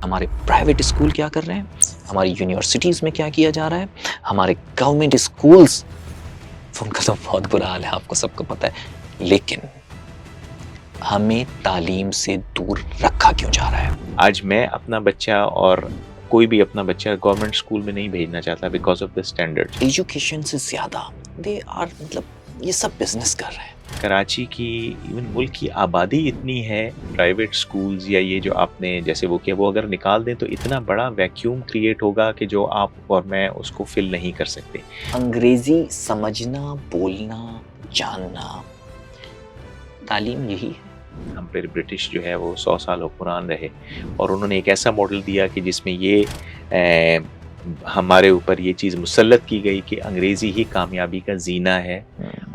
हमारे private school क्या कर रहे हैं, हमारी यूनिवर्सिटीज़ में क्या किया जा रहा है, हमारे गवर्नमेंट स्कूल्स, उनका तो बहुत बुरा हाल है, आपको सबको पता है। लेकिन हमें तालीम से दूर रखा क्यों जा रहा है? आज मैं अपना बच्चा और कोई भी अपना बच्चा गवर्नमेंट स्कूल में नहीं भेजना चाहता because of the standard. Education से ज़्यादा दे आर ये सब बिजनेस कर रहे हैं। कराची की इवन मुल्क की आबादी इतनी है, प्राइवेट स्कूल्स या ये जो आपने जैसे वो किया, वो अगर निकाल दें तो इतना बड़ा वैक्यूम क्रिएट होगा कि जो आप और मैं उसको फिल नहीं कर सकते। अंग्रेजी समझना, बोलना, जानना, तालीम यही है। हम फिर ब्रिटिश जो है वो 100 साल हुक्मरान रहे और उन्होंने एक ऐसा मॉडल दिया कि जिसमें ये हमारे ऊपर ये चीज़ मुसल्लत की गई कि अंग्रेज़ी ही कामयाबी का जीना है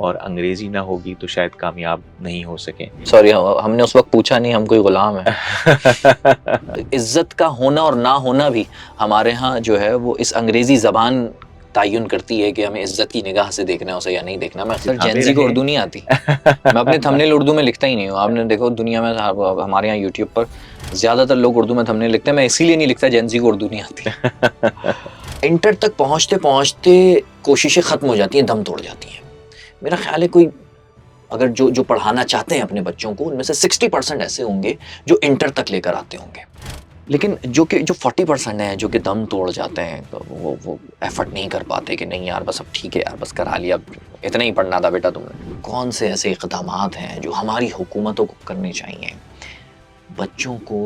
और अंग्रेज़ी ना होगी तो शायद कामयाब नहीं हो सकें। सॉरी, हमने उस वक्त पूछा नहीं, हम कोई गुलाम है। इज्जत का होना और ना होना भी हमारे यहाँ जो है वो इस अंग्रेजी जबान तयन करती है कि हमें इज्जत की निगाह से देखना है उसे या नहीं देखना। मैं अक्सर जेनजी को उर्दू नहीं आती, मैं अपने थंबनेल उर्दू में लिखता ही नहीं हूँ। आपने देखो दुनिया में हमारे यहाँ यूट्यूब पर ज्यादातर लोग उर्दू में थंबनेल लिखते हैं, मैं इसीलिए नहीं लिखता, जेनजी को उर्दू नहीं आती। इंटर तक पहुँचते पहुँचते कोशिशें खत्म हो जाती हैं, दम तोड़ जाती हैं। मेरा ख्याल है कोई अगर जो जो पढ़ाना चाहते हैं अपने बच्चों को, उनमें से 60% ऐसे होंगे जो इंटर तक लेकर आते होंगे। लेकिन जो 40% है जो कि दम तोड़ जाते हैं, तो वो एफर्ट नहीं कर पाते कि नहीं यार बस अब ठीक है यार, बस करा लिया, इतना ही पढ़ना था बेटा तुमने। कौन से ऐसे इक़दामात हैं जो हमारी हुकूमतों को करने चाहिए बच्चों को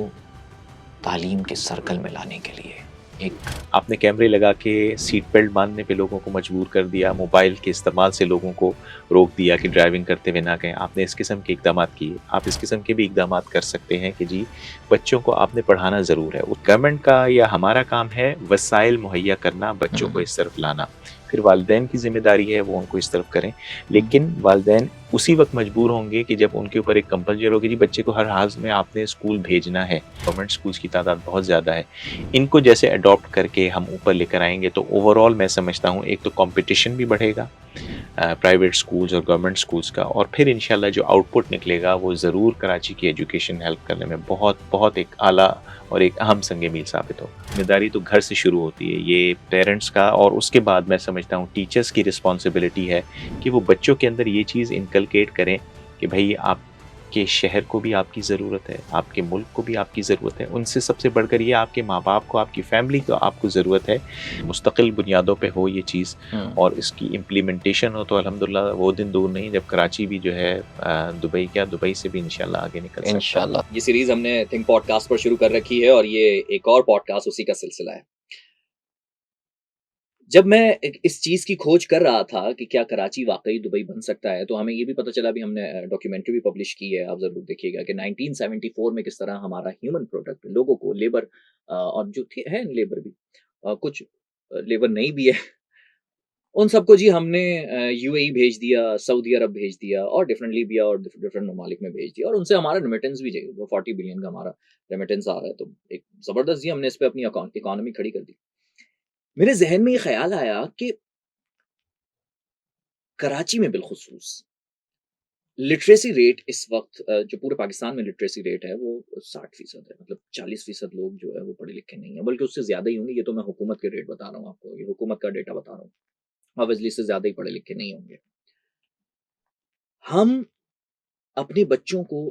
तालीम के सर्कल में लाने के लिए? एक आपने कैमरे लगा के सीट बेल्ट बांधने पे लोगों को मजबूर कर दिया, मोबाइल के इस्तेमाल से लोगों को रोक दिया कि ड्राइविंग करते हुए ना कहें। आपने इस किस्म के इक़दाम किए, आप इस किस्म के भी इक़दाम कर सकते हैं कि जी बच्चों को आपने पढ़ाना ज़रूर है। गवर्नमेंट का या हमारा काम है वसाइल मुहैया करना, बच्चों को इस तरफ लाना। फिर वालिदैन की ज़िम्मेदारी है वो उनको इस तरफ करें, लेकिन वालिदैन उसी वक्त मजबूर होंगे कि जब उनके ऊपर एक कंपल्जन होगी जी बच्चे को हर हाल में आपने स्कूल भेजना है। गवर्नमेंट स्कूल्स की तादाद बहुत ज़्यादा है, इनको जैसे अडॉप्ट करके हम ऊपर लेकर आएंगे तो ओवरऑल मैं समझता हूँ एक तो कंपटीशन भी बढ़ेगा प्राइवेट स्कूल्स और गवर्नमेंट स्कूल्स का, और फिर इंशाल्लाह जो आउटपुट निकलेगा वो ज़रूर कराची की एजुकेशन हेल्प करने में बहुत बहुत एक आला और एक अहम संग मील साबित हो। जिम्मेदारी तो घर से शुरू होती है, ये पेरेंट्स का, और उसके बाद मैं समझता हूँ टीचर्स की रिस्पॉन्सिबिलिटी है कि वो बच्चों के अंदर ये चीज़ इनकलकेट करें कि भाई आपके शहर को भी आपकी ज़रूरत है, आपके मुल्क को भी आपकी ज़रूरत है, उनसे सबसे बढ़कर ये आपके माँ बाप को, आपकी फैमिली को आपको ज़रूरत है। मुस्तकिल बुनियादों पे हो ये चीज़ और इसकी इम्प्लीमेंटेशन हो तो अल्हम्दुलिल्लाह वो दिन दूर नहीं जब कराची भी जो है दुबई से भी इंशाल्लाह आगे निकल सकता है। इंशाल्लाह। ये सीरीज हमने थिंक पॉडकास्ट पर शुरू कर रखी है और ये एक और पॉडकास्ट उसी का सिलसिला है। जब मैं इस चीज की खोज कर रहा था कि क्या कराची वाकई दुबई बन सकता है, तो हमें ये भी पता चला, भी हमने डॉक्यूमेंट्री भी पब्लिश की है, आप जरूर देखिएगा, कि 1974 में किस तरह हमारा ह्यूमन प्रोडक्ट लोगों को, लेबर और जो थे है लेबर भी, कुछ लेबर नहीं भी है, उन सबको जी हमने यूएई भेज दिया, सऊदी अरब भेज दिया और डिफरेंट लीबिया और डिफरेंट ममालिक में भेज दिया, और उनसे हमारा रेमिटेंस भी चाहिए, वो 40 बिलियन का हमारा रेमिटेंस आ रहा है, तो एक जबरदस्त जी हमने इस पे अपनी इकोनॉमी खड़ी कर दी। मेरे जहन में ये ख्याल आया कि कराची में बिलखुसूस लिटरेसी रेट इस वक्त जो पूरे पाकिस्तान में लिटरेसी रेट है वो 60% है, मतलब 40% लोग जो है वो पढ़े लिखे नहीं है, बल्कि उससे ज्यादा ही होंगे। ये तो मैं हुकूमत के रेट बता रहा हूँ आपको, ये हुकूमत का डेटा बता रहा हूँ, ऑब्वियसली इससे ज्यादा ही पढ़े लिखे नहीं होंगे। हम अपने बच्चों को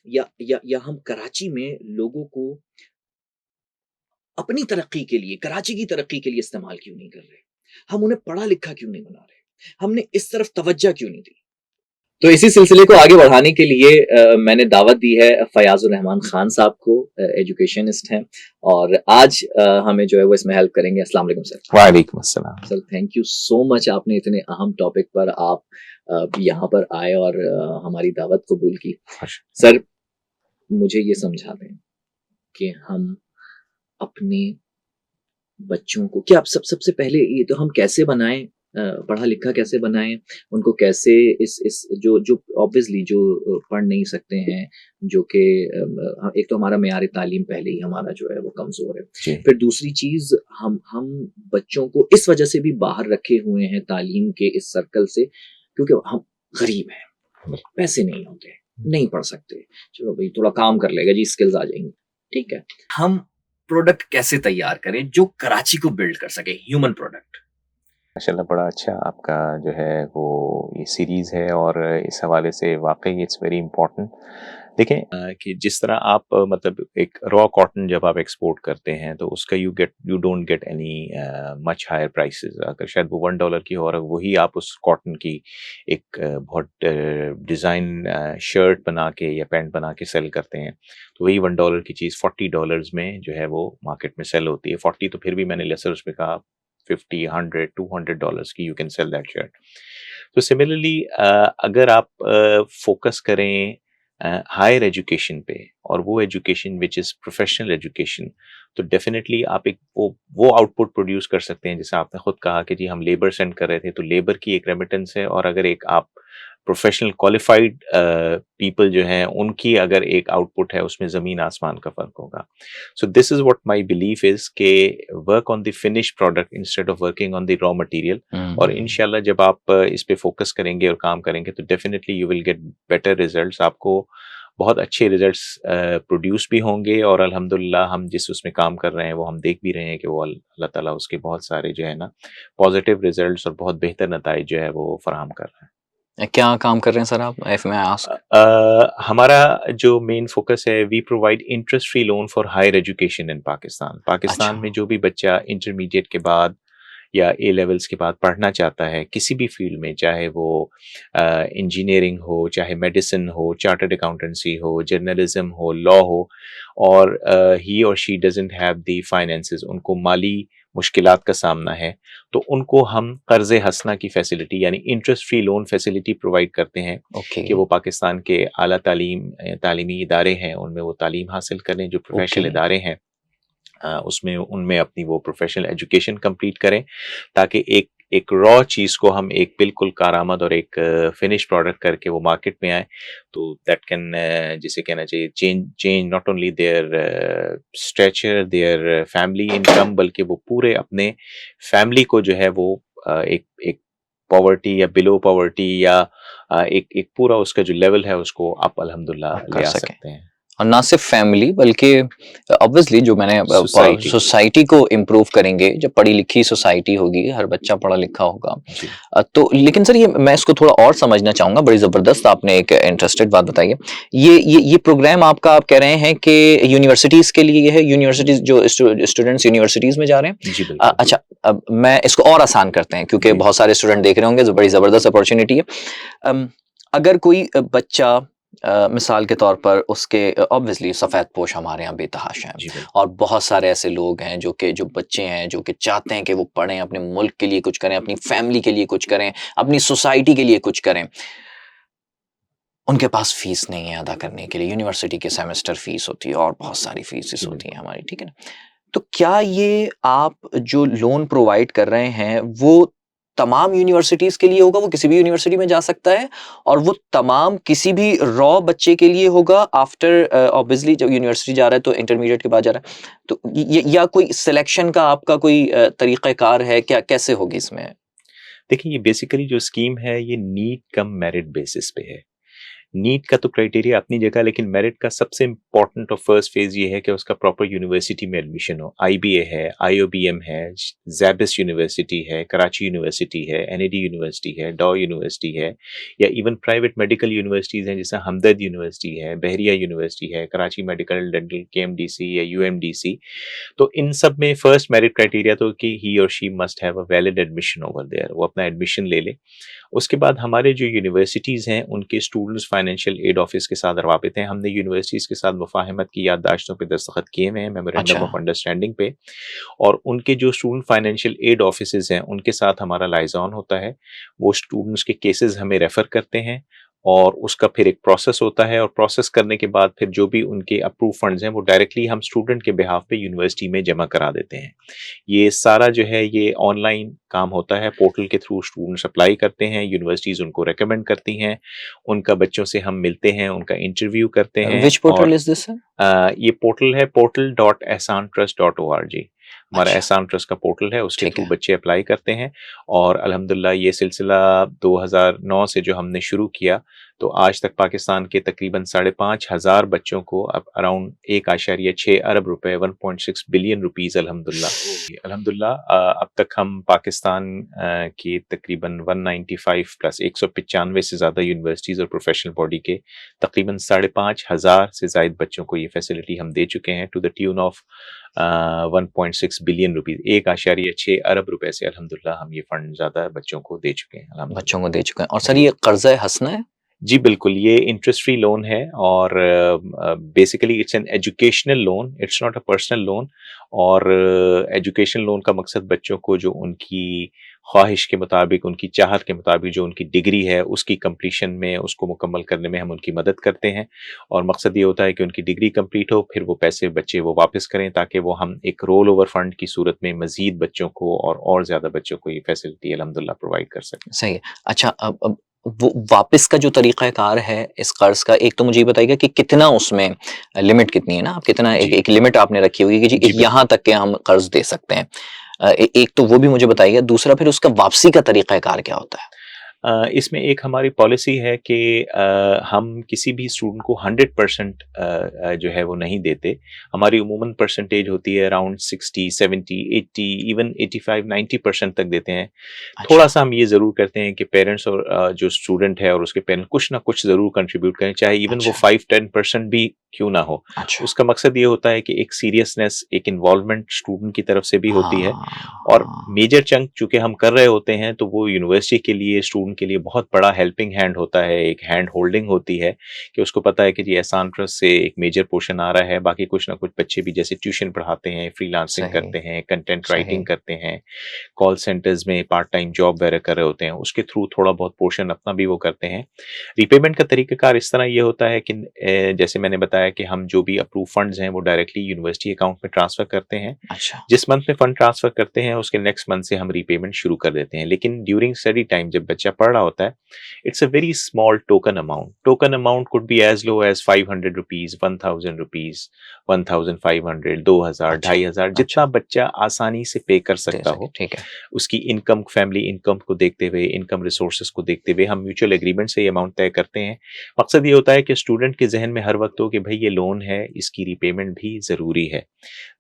या हम कराची में लोगों को अपनी तरक्की के लिए, कराची की तरक्की के लिए इस्तेमाल क्यों नहीं कर रहे? हम उन्हें पढ़ा लिखा क्यों नहीं बना रहे? हमने इस तरफ तवज्जो क्यों नहीं दी? तो इसी सिलसिले को आगे बढ़ाने के लिए मैंने दावत दी है फयाजुर रहमान खान साहब को, एजुकेशनिस्ट हैं, और आज हमें जो है वो इसमें हेल्प करेंगे। अस्सलाम वालेकुम सर। वालेकुम अस्सलाम। Sir thank you so much, आपने इतने अहम टॉपिक पर आप यहाँ पर आए और हमारी दावत कबूल की। सर मुझे ये समझा दें कि हम अपने बच्चों को क्या, सबसे पहले ये तो हम कैसे बनाएं, पढ़ा लिखा कैसे बनाएं उनको, कैसे इस जो जो ऑब्वियसली जो पढ़ नहीं सकते हैं, जो कि एक तो हमारा मेयार तालीम पहले ही हमारा जो है वो कमजोर है, फिर दूसरी चीज हम बच्चों को इस वजह से भी बाहर रखे हुए हैं तालीम के इस सर्कल से क्योंकि हम गरीब हैं, पैसे नहीं होते, नहीं पढ़ सकते, चलो भाई थोड़ा काम कर लेगा जी, स्किल्स आ जाएंगी, ठीक है। हम प्रोडक्ट कैसे तैयार करें जो कराची को बिल्ड कर सके, ह्यूमन प्रोडक्ट? माशाल्लाह बड़ा अच्छा आपका जो है वो ये सीरीज़ है और इस हवाले से वाक़ई इट्स वेरी इम्पोर्टेंट। देखें कि जिस तरह आप मतलब एक रॉ कॉटन जब आप एक्सपोर्ट करते हैं तो उसका you don't get any much higher prices. अगर शायद वो $1 की हो और वही आप उस कॉटन की एक बहुत डिज़ाइन शर्ट बना के या पैंट बना के सेल करते हैं तो वही $1 की चीज़ $40 में जो है वो मार्केट में सेल होती है। 40 तो फिर भी मैंने लेसर उसमें कहा, 50, 100, $200 की you can sell that shirt. तो सिमिलरली अगर आप फोकस करें हायर एजुकेशन पे और वो education which is professional education, तो डेफिनेटली आप एक वो आउटपुट प्रोड्यूस कर सकते हैं। जैसे आपने खुद कहा कि जी हम लेबर सेंड कर रहे थे, तो लेबर की एक रेमिटेंस है और अगर एक आप प्रोफेशनल क्वालिफाइड पीपल जो हैं उनकी अगर एक आउटपुट है उसमें ज़मीन आसमान का फ़र्क होगा। So this is what my belief is के work on the finish product instead of working on the raw material. और इंशाल्लाह जब आप इस पे फोकस करेंगे और काम करेंगे तो definitely you will get better results. आपको बहुत अच्छे रिजल्ट्स प्रोड्यूस भी होंगे और अल्हम्दुलिल्लाह हम जिस उसमें काम कर रहे हैं वो हम देख भी रहे हैं कि वो अल्लाह ताला उसके बहुत सारे जो है ना पॉजिटिव रिजल्ट्स और बहुत बेहतर नताइज जो है वो फराहम कर रहे हैं। क्या काम कर रहे हैं सर आप, इफ मैं आस्क? हमारा जो मेन फोकस है, we provide interest free loan for higher education in Pakistan. Pakistan अच्छा। में जो भी बच्चा इंटरमीडिएट के बाद या ए लेवल्स के बाद पढ़ना चाहता है किसी भी फील्ड में, चाहे वो इंजीनियरिंग हो, चाहे मेडिसिन हो, चार्टर्ड अकाउंटेंसी हो, जर्नलिज्म हो, लॉ हो, और ही और she doesn't have the finances, उनको माली मुश्किलात का सामना है, तो उनको हम कर्ज़ हसना की फैसिलिटी यानी interest free loan facility provide करते हैं ओके। कि वो पाकिस्तान के आला तालीमी इदारे हैं उनमें वो तालीम हासिल करें। जो प्रोफेशनल ओके। इदारे हैं उसमें उनमें अपनी वो प्रोफेशनल एजुकेशन कंप्लीट करें ताकि एक रॉ चीज़ को हम एक बिल्कुल कारामद और एक फिनिश प्रोडक्ट करके वो मार्केट में आए, तो दैट कैन जिसे कहना चाहिए change not only their stature, their family income, बल्कि वो पूरे अपने फैमिली को जो है वो एक एक पॉवर्टी या बिलो पॉवर्टी या एक पूरा उसका जो लेवल है उसको आप अल्हम्दुलिल्लाह आप ले कर आ सकें। सकते हैं। और ना सिर्फ फैमिली बल्कि ऑब्वियसली जो मैंने सोसाइटी। सोसाइटी को इम्प्रूव करेंगे। जब पढ़ी लिखी सोसाइटी होगी, हर बच्चा पढ़ा लिखा होगा, जी। तो लेकिन सर ये मैं इसको थोड़ा और समझना चाहूंगा। बड़ी जबरदस्त आपने एक इंटरेस्टेड बात बताई है। ये प्रोग्राम आपका, आप कह रहे हैं कि यूनिवर्सिटीज के लिए है, यूनिवर्सिटीज जो स्टूडेंट्स यूनिवर्सिटीज में जा रहे हैं। जी बिल्कुल। अच्छा, अब मैं इसको और आसान करते हैं क्योंकि जी। बहुत सारे स्टूडेंट देख रहे होंगे, तो बड़ी जबरदस्त अपॉर्चुनिटी है। अगर कोई बच्चा मिसाल के तौर पर उसके ऑब्वियसली सफ़ेद पोश हमारे यहाँ बेतहाशा हैं, जी बिल्कुल। और बहुत सारे ऐसे लोग हैं जो बच्चे हैं जो कि चाहते हैं कि वो पढ़ें, अपने मुल्क के लिए कुछ करें, अपनी फैमिली के लिए कुछ करें, अपनी सोसाइटी के लिए कुछ करें। उनके पास फीस नहीं है अदा करने के लिए। यूनिवर्सिटी के सेमेस्टर फीस होती है और बहुत सारी फीसेस होती हैं हमारी, ठीक है ना? तो क्या ये आप जो लोन प्रोवाइड कर रहे हैं वो तमाम यूनिवर्सिटीज के लिए होगा? वो किसी भी यूनिवर्सिटी में जा सकता है और वो तमाम किसी भी रॉ बच्चे के लिए होगा आफ्टर ऑब्वियसली जब यूनिवर्सिटी जा रहा है तो इंटरमीडिएट के बाद जा रहा है, तो या कोई सिलेक्शन का आपका कोई तरीक़ाकार है क्या, कैसे होगी इसमें? देखिए ये बेसिकली जो स्कीम है ये नीट कम मेरिट बेसिस पे है। नीट का तो क्राइटेरिया अपनी जगह, लेकिन मेरिट का सबसे इम्पोर्टेंट और फर्स्ट फेज ये है कि उसका प्रॉपर यूनिवर्सिटी में एडमिशन हो। आईबीए है, आईओबीएम है, जैबिस यूनिवर्सिटी है, कराची यूनिवर्सिटी है, एनएडी यूनिवर्सिटी है, डॉ यूनिवर्सिटी है, या इवन प्राइवेट मेडिकल यूनिवर्सिटीज़ हैं जैसे हमदर्द यूनिवर्सिटी है, बहरिया यूनिवर्सिटी है, कराची मेडिकल डेंटल केएमडीसी या यूएमडीसी। तो इन सब में फर्स्ट मेरिट क्राइटेरिया तो कि ही और she must have a valid admission over there, वो अपना एडमिशन ले ले। उसके बाद हमारे जो यूनिवर्सिटीज़ हैं उनके स्टूडेंट्स फाइनेंशियल एड ऑफिस के साथ रवाबित हैं। हमने यूनिवर्सिटीज़ के साथ मुफाहमत की याददाश्तों पे दस्तखत किए हुए हैं, मेमोरेंडम ऑफ अंडरस्टैंडिंग पे, और उनके जो स्टूडेंट फाइनेंशियल एड ऑफिसेज हैं उनके साथ हमारा लाइजॉन होता है। वो स्टूडेंट्स के केसेस हमें रेफ़र करते हैं और उसका फिर एक प्रोसेस होता है, और प्रोसेस करने के बाद फिर जो भी उनके अप्रूव फंड्स हैं वो डायरेक्टली हम स्टूडेंट के बिहाफ पे यूनिवर्सिटी में जमा करा देते हैं। ये सारा जो है ये ऑनलाइन काम होता है, पोर्टल के थ्रू स्टूडेंट्स अप्लाई करते हैं, यूनिवर्सिटीज़ उनको रिकमेंड करती हैं, उनका बच्चों से हम मिलते हैं, उनका इंटरव्यू करते हैं। विच पोर्टल और इज दिस सर? ये पोर्टल है portal.ehsantrust.org। हमारा अच्छा, एहसान ट्रस्ट का पोर्टल है, उसके ठीक थ्रू है। बच्चे अप्लाई करते हैं। और अल्हम्दुलिल्लाह ये सिलसिला 2009 से जो हमने शुरू किया तो आज तक पाकिस्तान के तकरीबन 5,500 बच्चों को अब अराउंड 1.6 अरब रुपए 1.6 बिलियन रुपीस अल्हम्दुलिल्लाह अब तक हम पाकिस्तान के तकरीबन 195 प्लस 195 से ज़्यादा यूनिवर्सिटीज़ और प्रोफेशनल बॉडी के तकरीबन 5,500 से ज़ायद बच्चों को ये फैसिलिटी हम दे चुके हैं to the tune of 1.6 billion rupees 1.6 अरब रुपए से अल्हम्दुलिल्लाह हम ये फंड ज़्यादा बच्चों को दे चुके हैं बच्चों को दे चुके हैं। और सर ये कर्जा हसना है? जी बिल्कुल, ये इंटरेस्ट फ्री लोन है और basically it's an educational loan, it's not a personal loan. और एजुकेशनल लोन का मकसद बच्चों को जो उनकी ख्वाहिश के मुताबिक, उनकी चाहत के मुताबिक जो उनकी डिग्री है उसकी कंप्लीशन में, उसको मुकम्मल करने में हम उनकी मदद करते हैं। और मकसद ये होता है कि उनकी डिग्री कंप्लीट हो, फिर वो पैसे बच्चे वो वापस करें ताकि वो हम एक रोल ओवर फंड की सूरत में मजीद बच्चों को और ज़्यादा बच्चों को ये फैसिलिटी अल्हम्दुलिल्लाह प्रोवाइड कर सकें। सही है। अच्छा, अब वो वापस का जो तरीक़ाकार है इस कर्ज का, एक तो मुझे ये बताइएगा कि कितना उसमें लिमिट कितनी है ना, आप कितना एक लिमिट आपने रखी हुई है कि जी यहाँ तक के हम कर्ज दे सकते हैं। एक तो वो भी मुझे बताइएगा, दूसरा फिर उसका वापसी का तरीक़ाकार क्या होता है? इसमें एक हमारी पॉलिसी है कि हम किसी भी स्टूडेंट को 100% जो है वो नहीं देते। हमारी उमूमन परसेंटेज होती है अराउंड 60, 70, 80, इवन 85-90% तक देते हैं। अच्छा। थोड़ा सा हम ये ज़रूर करते हैं कि पेरेंट्स और जो स्टूडेंट है और उसके पेरेंट्स कुछ ना कुछ ज़रूर कंट्रीब्यूट करें, चाहे इवन वो 5-10% भी क्यों ना हो। अच्छा। उसका मकसद ये होता है कि एक सीरियसनेस, एक इन्वॉल्वमेंट स्टूडेंट की तरफ से भी होती है। और मेजर चंक चूंकि हम कर रहे होते हैं तो वो यूनिवर्सिटी के लिए, स्टूडेंट के लिए बहुत बड़ा हेल्पिंग हैंड होता है, एक हैंड होल्डिंग होती है कि उसको पता है कि जी एहसान ट्रस्ट से एक मेजर पोर्शन आ रहा है। बाकी कुछ ना कुछ बच्चे भी जैसे ट्यूशन पढ़ाते हैं, फ्रीलांसिंग करते हैं, कंटेंट राइटिंग करते हैं, कॉल सेंटर्स में पार्ट टाइम जॉब वगैरह कर रहे होते हैं, उसके थ्रू थोड़ा बहुत पोर्शन अपना भी वो करते हैं। रिपेमेंट का तरीकाकार इस तरह ये होता है कि जैसे मैंने बताया कि हम जो भी अप्रूव फंड्स हैं वो डायरेक्टली यूनिवर्सिटी अकाउंट में ट्रांसफर करते हैं। अच्छा। जिस मंथ में फंड ट्रांसफर करते हैं उसके नेक्स्ट मंथ से हम रीपेमेंट शुरू कर देते हैं। लेकिन ड्यूरिंग स्टडी टाइम जब बच्चा पढ़ रहा होता है, it's a very small token amount. Token amount could be as low as 500 rupees, 1000 rupees, 1500, 2000, 2500, जितना बच्चा आसानी से पे कर सकता हो। ठीक है। उसकी इनकम, फैमिली इनकम को देखते हुए, इनकम रिसोर्सेज को देखते हुए हम म्यूचुअल एग्रीमेंट से ये अमाउंट तय करते हैं। मकसद ये होता है कि स्टूडेंट के जहन में हर वक्त हो कि भाई ये लोन है, इसकी रीपेमेंट भी ज़रूरी है।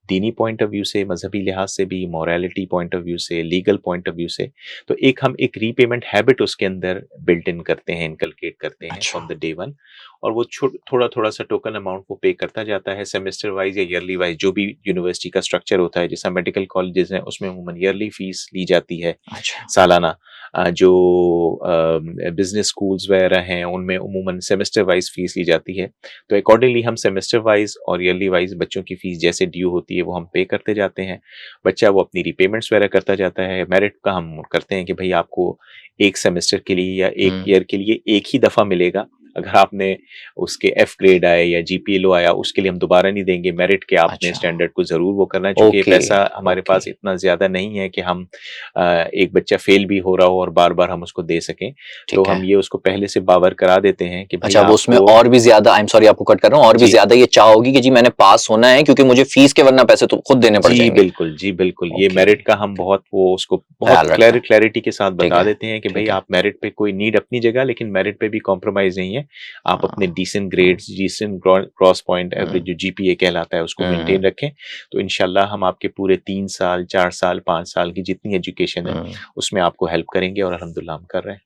दीनी पॉइंट ऑफ व्यू से, मजहबी लिहाज से भी, मोरालिटी पॉइंट ऑफ व्यू से, लीगल पॉइंट ऑफ व्यू से, तो हम एक रीपेमेंट हैबिट उसके अंदर बिल्ट इन करते हैं, इनकलकेट करते हैं फ्रॉम द डे वन। और वो थोड़ा थोड़ा सा टोकन अमाउंट वो पे करता जाता है सेमेस्टर वाइज या ईयरली वाइज, जो भी यूनिवर्सिटी का स्ट्रक्चर होता है। जैसा मेडिकल कॉलेजेस हैं उसमें अमूमन ईयरली फीस ली जाती है। अच्छा। सालाना जो बिजनेस स्कूल्स वगैरह हैं उनमें अमूमन सेमेस्टर वाइज फीस ली जाती है। तो अकॉर्डिंगली हम सेमेस्टर वाइज और ईयरली वाइज बच्चों की फीस जैसे ड्यू होती है वो हम पे करते जाते हैं। बच्चा वो अपनी रीपेमेंट्स वगैरह करता जाता है। मेरिट का हम करते हैं कि भाई आपको एक सेमेस्टर के लिए या एक ईयर के लिए एक ही दफ़ा मिलेगा। अगर आपने उसके एफ ग्रेड आए या जीपीए लो आया उसके लिए हम दोबारा नहीं देंगे। मेरिट के आपने स्टैंडर्ड को जरूर वो करना है, क्योंकि पैसा हमारे पास इतना ज्यादा नहीं है कि हम एक बच्चा फेल भी हो रहा हो और बार बार हम उसको दे सकें। तो हम ये उसको पहले से बावर करा देते हैं कि अच्छा, वो उसमें और भी ज्यादा, आई एम सॉरी आपको कट कर रहा हूँ, और भी ज्यादा ये चाह होगी कि जी मैंने पास होना है क्योंकि मुझे फीस के वरना पैसे तो खुद देने पड़ जाएंगे। बिल्कुल जी बिल्कुल। ये मेरिट का हम बहुत वो उसको बहुत क्लैरिटी के साथ बता देते हैं कि भाई आप मेरिट पे कोई नीड अपनी जगह, लेकिन मेरिट पे भी कॉम्प्रोमाइज नहीं है। आप अपने decent grades, decent cross point average जो जीपीए कहलाता है उसको मेंटेन रखें। तो इंशाल्लाह हम आपके पूरे 3 साल, 4 साल, 5 साल की जितनी एजुकेशन है उसमें आपको हेल्प करेंगे और अल्हम्दुलिल्लाह हम कर रहे हैं।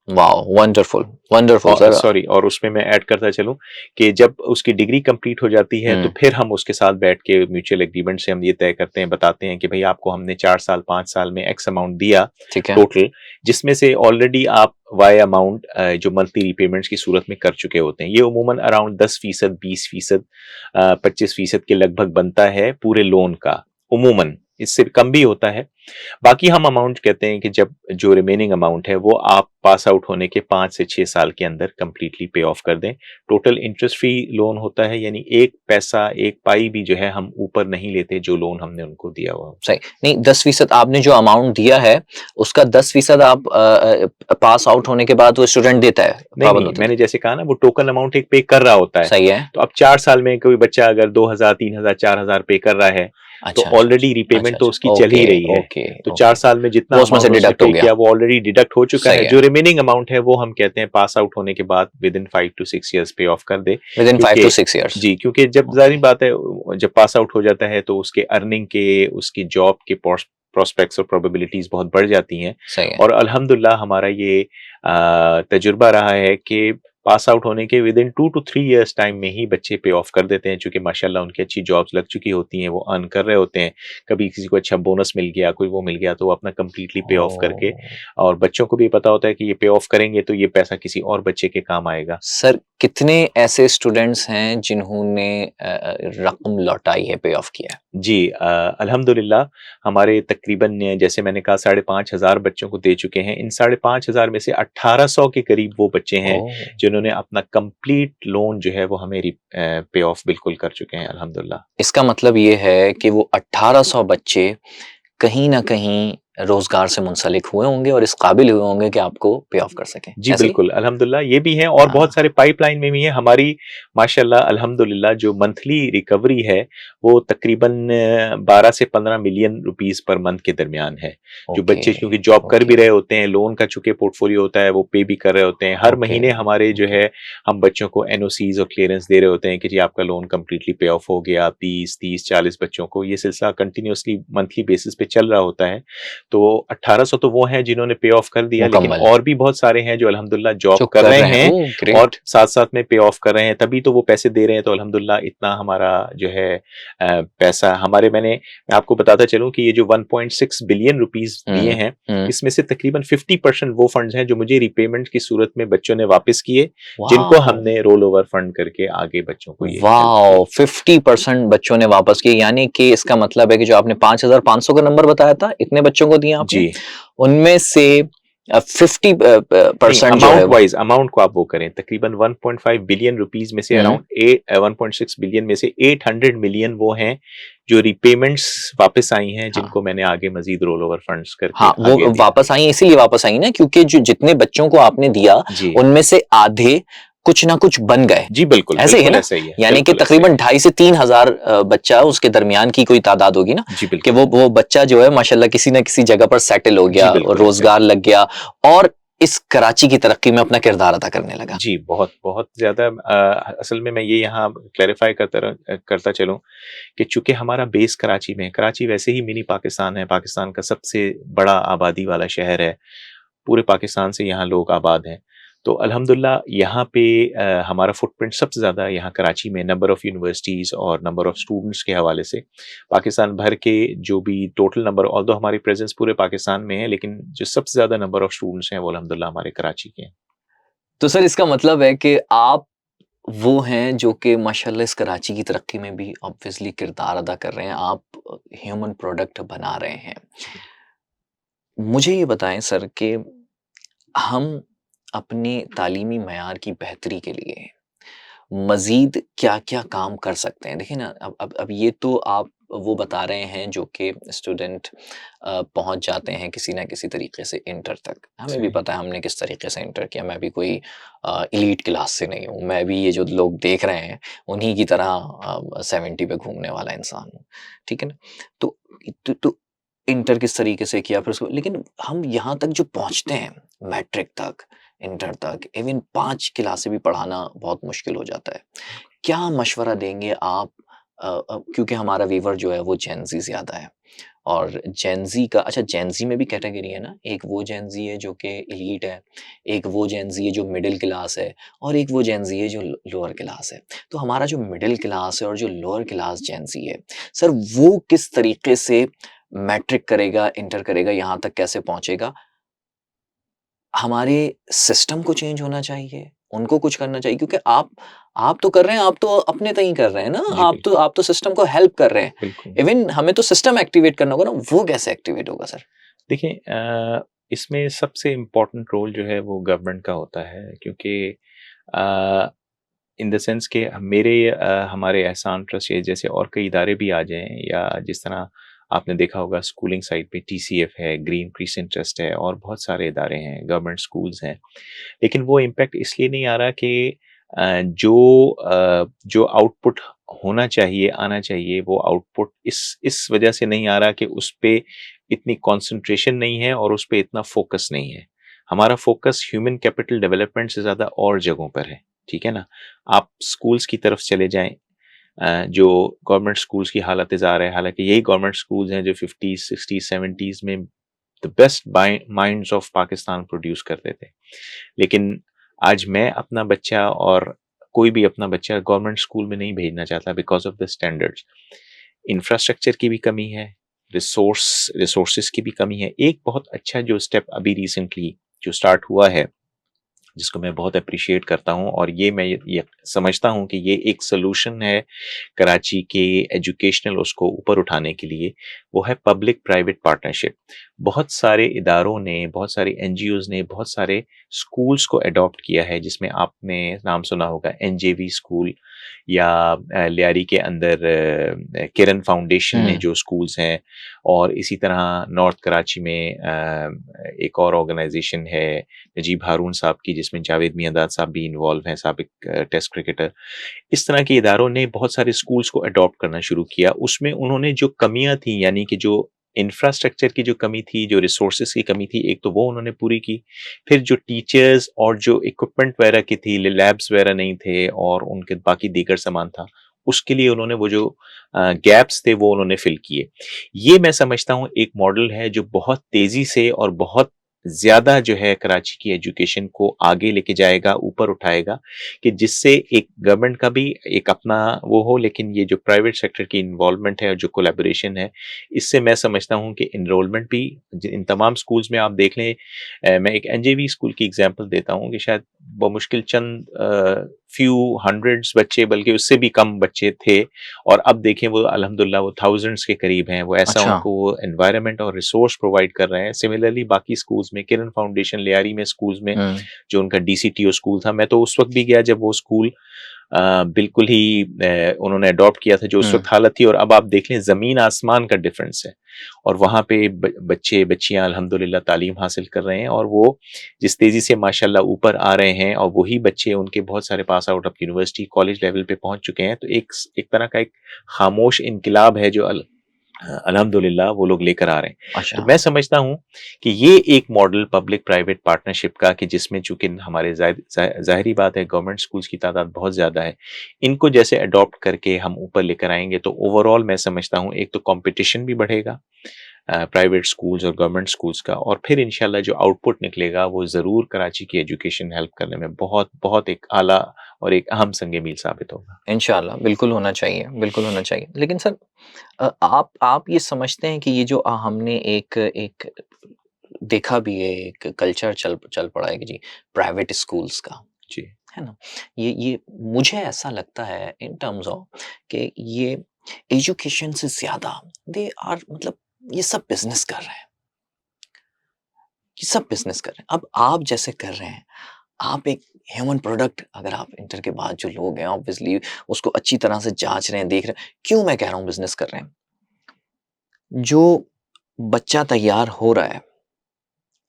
Wow, wonderful wonderful sir. Sorry, और उसमें मैं ऐड करता चलूं कि जब उसकी डिग्री कंप्लीट हो जाती है तो फिर हम उसके साथ बैठ के म्यूचुअल एग्रीमेंट से हम ये तय करते हैं, बताते हैं कि भाई आपको हमने 4 साल 5 साल में एक्स अमाउंट दिया टोटल, जिसमें से ऑलरेडी आप वाई अमाउंट जो मंथली रीपेमेंट्स की सूरत में कर चुके होते हैं। ये उमूमन अराउंड 10%, 20%, 25% के लगभग बनता है पूरे लोन का। उमूमन इससे कम भी होता है। बाकी हम अमाउंट कहते हैं कि जब जो रिमेनिंग अमाउंट है वो आप पास आउट होने के 5 से 6 साल के अंदर कंप्लीटली पे ऑफ कर दें। टोटल इंटरेस्ट फ्री लोन होता है, यानी एक पैसा, एक पाई भी जो है हम ऊपर नहीं लेते जो लोन हमने उनको दिया हुआ। सही नहीं, 10% आपने जो अमाउंट दिया है उसका 10% आप पास आउट होने के बाद वो स्टूडेंट देता है? नहीं, मैंने जैसे कहा ना वो टोकन अमाउंट एक पे कर रहा होता है। सही है। तो अब 4 साल में कोई बच्चा अगर 2000, 3000, 4000 पे कर रहा है तो ऑलरेडी रीपेमेंट तो उसकी चल ही रही है। ओके, तो 4 साल में जितना वो उसमें से अमाउंट उसने डिडक्ट हो पे गया। किया वो ऑलरेडी डिडक्ट हो चुका सही है। है। जो रिमेनिंग अमाउंट है वो हम कहते हैं पास आउट होने के बाद विद इन 5 to 6 ईयर्स पे ऑफ कर दे, विद इन 5 क्योंकि to 6 years। जी, क्योंकि जब जाहिर बात है जब पास आउट हो जाता है तो उसके अर्निंग के, उसकी जॉब के प्रोस्पेक्ट्स और प्रोबेबिलिटीज बहुत बढ़ जाती हैं। सही है। और अल्हम्दुलिल्लाह हमारा ये तजुर्बा रहा है कि पास आउट होने के with in 2 to 3 years time में ही बच्चे पे ऑफ कर देते हैं, चूंकि माशाल्लाह उनकी अच्छी जॉब्स लग चुकी होती हैं, वो अर्न कर रहे होते हैं, कभी किसी को अच्छा बोनस मिल गया, कोई वो मिल गया, तो वो अपना कंप्लीटली पे ऑफ करके, और बच्चों को भी पता होता है कि ये पे ऑफ करेंगे तो ये पैसा किसी और बच्चे के काम आएगा। सर कितने ऐसे स्टूडेंट्स हैं जिन्होंने रकम लौटाई है, पे ऑफ किया है? जी, अल्हम्दुलिल्लाह हमारे तकरीबन जैसे मैंने कहा 5,500 बच्चों को दे चुके हैं। इन 5,500 में से 1800 के करीब वो बच्चे हैं ओह, जिन्होंने अपना कंप्लीट लोन जो है वो हमें पे ऑफ बिल्कुल कर चुके हैं अल्हम्दुलिल्लाह। इसका मतलब ये है कि वो 1800 बच्चे कहीं ना कहीं रोजगार से मुंसलिक हुए होंगे और इस काबिल हुए होंगे कि आपको पे ऑफ कर सकें, जी ऐसे ही? बिल्कुल, अल्हम्दुलिल्लाह ये भी हैं और हाँ, बहुत सारे पाइपलाइन में भी हैं। हमारी माशाल्लाह अल्हम्दुलिल्लाह जो मंथली रिकवरी है वो तकरीबन 12 से 15 मिलियन रुपीस पर मंथ के दरमियान है। जो ओके, बच्चे क्योंकि जॉब कर भी ओके, रहे होते हैं, लोन का चूंकि पोर्टफोलियो होता है वो पे भी कर रहे होते हैं। हर ओके, महीने हमारे जो ओके। है हम बच्चों को एनओसीज और क्लियरेंस दे रहे होते हैं कि जी आपका लोन कंप्लीटली पे ऑफ हो गया। 20, 30, 40 बच्चों को ये सिलसिला कंटिन्यूअसली मंथली बेसिस पे चल रहा होता है। तो 1800 तो वो हैं जिन्होंने पे ऑफ कर दिया, लेकिन मुकम्मल और भी बहुत सारे हैं जो अल्हम्दुलिल्लाह जॉब जो कर कर रहे रहे हैं, हैं ओह और ग्रेट। साथ-साथ में पे ऑफ कर रहे हैं, तभी तो वो पैसे दे रहे हैं। तो अल्हम्दुलिल्लाह इतना हमारा जो है पैसा हमारे, मैं आपको बताता चलूँ कि ये जो 1.6 बिलियन रुपीस दिए हैं, इसमें से तकरीबन 50% वो फंड्स हैं जो मुझे रिपेमेंट की सूरत में बच्चों ने वापस किए, जिनको वाओ, हमने रोल ओवर फंड करके आगे बच्चों को ये हेल्प वाओ, की। 50% बच्चों ने वापस किए, यानी कि इसका मतलब है कि जो आपने 5,500 का नंबर बताया था, इतने बच्चों को दिए आपने, जी। उनमें से 50 नहीं, परसेंट जो है अमाउंट को आप वो करें, तकरीबन 1.5 बिलियन रुपीस में से हम्म, अराउंड 1.6 बिलियन में से 800 मिलियन वो हैं जो रिपेमेंट्स वापस आई हैं, हाँ जिनको मैंने आगे मजीद रोल ओवर फंड्स करके हाँ, आगे वो दिया। वापस आई इसीलिए वापस आई ना, क्योंकि जो जितने बच्चों को आपने दिया जी उनमें से आधे कुछ ना कुछ बन गए, जी बिल्कुल ऐसे ही है बिल्कुल ना? ऐसा ही है, यानी कि बिल्कुल ऐसा ही तकरीबन है। 2.5 से 3,000 बच्चा उसके दरमियान की कोई तादाद होगी ना, जी कि बिल्कुल। वो बच्चा जो है माशाल्लाह किसी ना किसी जगह पर सेटल हो जी गया और बिल्कुल ऐसा ही रोजगार लग गया और इस कराची की तरक्की में अपना किरदार अदा करने लगा। जी, बहुत बहुत ज्यादा। असल में मैं ये यहाँ क्लैरिफाई करता चलूँ कि चूंकि हमारा बेस कराची में है, कराची वैसे ही मिनी पाकिस्तान है, पाकिस्तान का सबसे बड़ा आबादी वाला शहर है, पूरे पाकिस्तान से यहाँ लोग आबाद हैं। तो अल्हम्दुलिल्लाह यहाँ पे हमारा फुटप्रिंट सबसे ज़्यादा यहाँ कराची में नंबर ऑफ़ यूनिवर्सिटीज़ और नंबर ऑफ़ स्टूडेंट्स के हवाले से। पाकिस्तान भर के जो भी टोटल नंबर, ऑल्दो हमारी प्रेज़ेंस पूरे पाकिस्तान में है, लेकिन जो सबसे ज़्यादा नंबर ऑफ़ स्टूडेंट्स हैं वो अल्हम्दुलिल्लाह हमारे कराची के हैं। तो सर इसका मतलब है कि आप वो हैं जो कि माशाल्लाह इस कराची की तरक्की में भी ऑब्वियसली किरदार अदा कर रहे हैं, आप ह्यूमन प्रोडक्ट बना रहे हैं। मुझे ये बताएं सर कि हम अपने तालीमी मयार की बेहतरी के लिए मज़ीद क्या-क्या काम कर सकते हैं? देखिए ना, अब ये तो आप वो बता रहे हैं जो कि स्टूडेंट पहुँच जाते हैं किसी न किसी तरीके से इंटर तक। हमें भी सही। पता है हमने किस तरीके से इंटर किया, मैं भी कोई एलीट क्लास से नहीं हूँ। मैं भी ये जो लोग देख रहे हैं, उन्हीं की तरह 70 पे घूमने वाला इंसान हूँ। ठीक है ना? तो इंटर किस तरीके से किया, फिर उसको लेकिन हम यहाँ तक जो पहुँचते हैं, मैट्रिक तक, इंटर तक, इवन 5 क्लासें भी पढ़ाना बहुत मुश्किल हो जाता है। क्या मशवरा देंगे आप? क्योंकि हमारा व्यूअर जो है वो जेन ज़ी ज़्यादा है और जेन ज़ी का अच्छा जेन ज़ी में भी कैटेगरी है ना? एक वो जेन ज़ी है जो कि एलीट है, एक वो जेन ज़ी है जो मिडल क्लास है और एक वो जेन ज़ी है जो लोअर क्लास है। तो हमारा जो मिडल क्लास है और जो लोअर क्लास जेन ज़ी है, सर वो किस तरीके से मैट्रिक करेगा, इंटर करेगा, यहाँ तक कैसे पहुँचेगा? हमारे सिस्टम को चेंज होना चाहिए, उनको कुछ करना चाहिए, क्योंकि आप तो कर रहे हैं, आप तो अपने तय कर रहे हैं ना, जी बिल्कुल, आप तो सिस्टम को हेल्प कर रहे हैं। बिल्कुल। इवन हमें तो सिस्टम एक्टिवेट करना होगा ना, वो कैसे एक्टिवेट होगा सर? देखिए इसमें सबसे इम्पोर्टेंट रोल जो है वो गवर्नमेंट का होता है, क्योंकि इन द सेंस कि हमारे एहसान ट्रस्ट या जैसे और कई इदारे भी आ जाएं, या जिस तरह आपने देखा होगा स्कूलिंग साइड पे टीसीएफ है, ग्रीन क्रिसेंट ट्रस्ट है और बहुत सारे इदारे हैं, गवर्नमेंट स्कूल्स हैं, लेकिन वो इम्पैक्ट इसलिए नहीं आ रहा कि जो आउटपुट होना चाहिए, आना चाहिए, वो आउटपुट इस वजह से नहीं आ रहा कि उस पे इतनी कंसंट्रेशन नहीं है और उस पे इतना फोकस नहीं है। हमारा फोकस ह्यूमन कैपिटल डेवलपमेंट से ज़्यादा और जगहों पर है, ठीक है ना? आप स्कूल्स की तरफ चले जाएँ, जो गवर्नमेंट स्कूल्स की हालत ज़ार है, हालाँकि यही गवर्नमेंट स्कूल्स हैं जो 50s, 60s, 70s में the best minds of Pakistan produce करते थे। लेकिन आज मैं अपना बच्चा और कोई भी अपना बच्चा गवर्नमेंट स्कूल में नहीं भेजना चाहता because of the standards. Infrastructure की भी कमी है, रिसोर्सेज की भी कमी है। एक बहुत अच्छा जो स्टेप अभी रिसेंटली जो स्टार्ट हुआ है, जिसको मैं बहुत अप्रिशिएट करता हूँ, और ये समझता हूँ कि ये एक सॉल्यूशन है कराची के एजुकेशनल उसको ऊपर उठाने के लिए, वो है पब्लिक प्राइवेट पार्टनरशिप। बहुत सारे इदारों ने, बहुत सारे एनजीओज ने, बहुत सारे स्कूल्स को अडॉप्ट किया है, जिसमें आपने नाम सुना होगा एनजेवी स्कूल, या लियारी के अंदर किरण फाउंडेशन ने जो स्कूल्स हैं, और इसी तरह नॉर्थ कराची में एक और ऑर्गेनाइजेशन है नजीब हारून साहब की, जिसमें जावेद मियांदाद साहब भी इन्वॉल्व हैं, साबिक टेस्ट क्रिकेटर। इस तरह के इदारों ने बहुत सारे स्कूल्स को अडॉप्ट करना शुरू किया। उसमें उन्होंने जो कमियां थी, यानी कि जो इंफ्रास्ट्रक्चर की जो कमी थी, जो रिसोर्सेज की कमी थी, एक तो वो उन्होंने पूरी की। फिर जो टीचर्स और जो इक्विपमेंट वगैरह की थी, लैब्स वगैरह नहीं थे और उनके बाकी दीगर सामान था, उसके लिए उन्होंने वो जो गैप्स थे वो उन्होंने फिल किए। ये मैं समझता हूँ एक मॉडल है जो बहुत तेजी से और बहुत ज़्यादा जो है कराची की एजुकेशन को आगे लेके जाएगा, ऊपर उठाएगा, कि जिससे एक गवर्नमेंट का भी एक अपना वो हो, लेकिन ये जो प्राइवेट सेक्टर की इन्वॉल्वमेंट है और जो कोलैबोरेशन है, इससे मैं समझता हूँ कि इनरोलमेंट भी इन तमाम स्कूल्स में आप देख लें। मैं एक एनजेवी स्कूल की एग्जांपल देता हूँ कि शायद बमुश्किल चंद फ्यू हंड्रेड्स बच्चे, बल्कि उससे भी कम बच्चे थे, और अब देखें वो अल्हम्दुलिल्लाह वो थाउजेंड्स के करीब हैं। वो ऐसा अच्छा। उनको वो एनवायरनमेंट और रिसोर्स प्रोवाइड कर रहे हैं। सिमिलरली बाकी स्कूल्स में, किरण फाउंडेशन लियारी में स्कूल्स में, जो उनका डीसीटीओ स्कूल था, मैं तो उस वक्त भी गया जब वो स्कूल बिल्कुल ही उन्होंने अडॉप्ट किया था, जो उस वक्त हालत थी, और अब आप देख लें ज़मीन आसमान का डिफरेंस है। और वहाँ पे बच्चे बच्चियाँ अल्हम्दुलिल्लाह तालीम हासिल कर रहे हैं, और वो जिस तेज़ी से माशाल्लाह ऊपर आ रहे हैं, और वही बच्चे उनके बहुत सारे pass out of university college level पे पहुँच चुके हैं। तो एक तरह का एक खामोश इनकलाब है जो अल्हम्दुलिल्लाह वो लोग लेकर आ रहे हैं। तो अच्छा। मैं समझता हूँ कि ये एक मॉडल पब्लिक प्राइवेट पार्टनरशिप का, कि जिसमें चूंकि हमारे जाहिरी बात है गवर्नमेंट स्कूल्स की तादाद बहुत ज़्यादा है, इनको जैसे अडॉप्ट करके हम ऊपर लेकर आएंगे, तो ओवरऑल मैं समझता हूँ एक तो कंपटीशन भी बढ़ेगा प्राइवेट स्कूल्स और गवर्नमेंट स्कूल्स का, और फिर इंशाल्लाह जो आउटपुट निकलेगा वो ज़रूर कराची की एजुकेशन हेल्प करने में बहुत बहुत एक आला और एक अहम संग मील साबित होगा। इंशाल्लाह बिल्कुल होना चाहिए, बिल्कुल होना चाहिए। लेकिन सर आप ये समझते हैं कि ये जो हमने एक एक देखा भी है, एक कल्चर चल चल पड़ा है कि जी प्राइवेट स्कूल्स का, जी। है ना? ये मुझे ऐसा लगता है इन टर्म्स ऑफ कि ये एजुकेशन से ज़्यादा दे आर मतलब ये सब बिज़नेस कर रहे हैं, ये सब बिज़नेस कर रहे हैं। अब आप जैसे कर रहे हैं, आप एक ह्यूमन प्रोडक्ट, अगर आप इंटर के बाद जो लोग हैं ऑब्वियसली उसको अच्छी तरह से जाँच रहे हैं, देख रहे हैं। क्यों मैं कह रहा हूँ बिज़नेस कर रहे हैं? जो बच्चा तैयार हो रहा है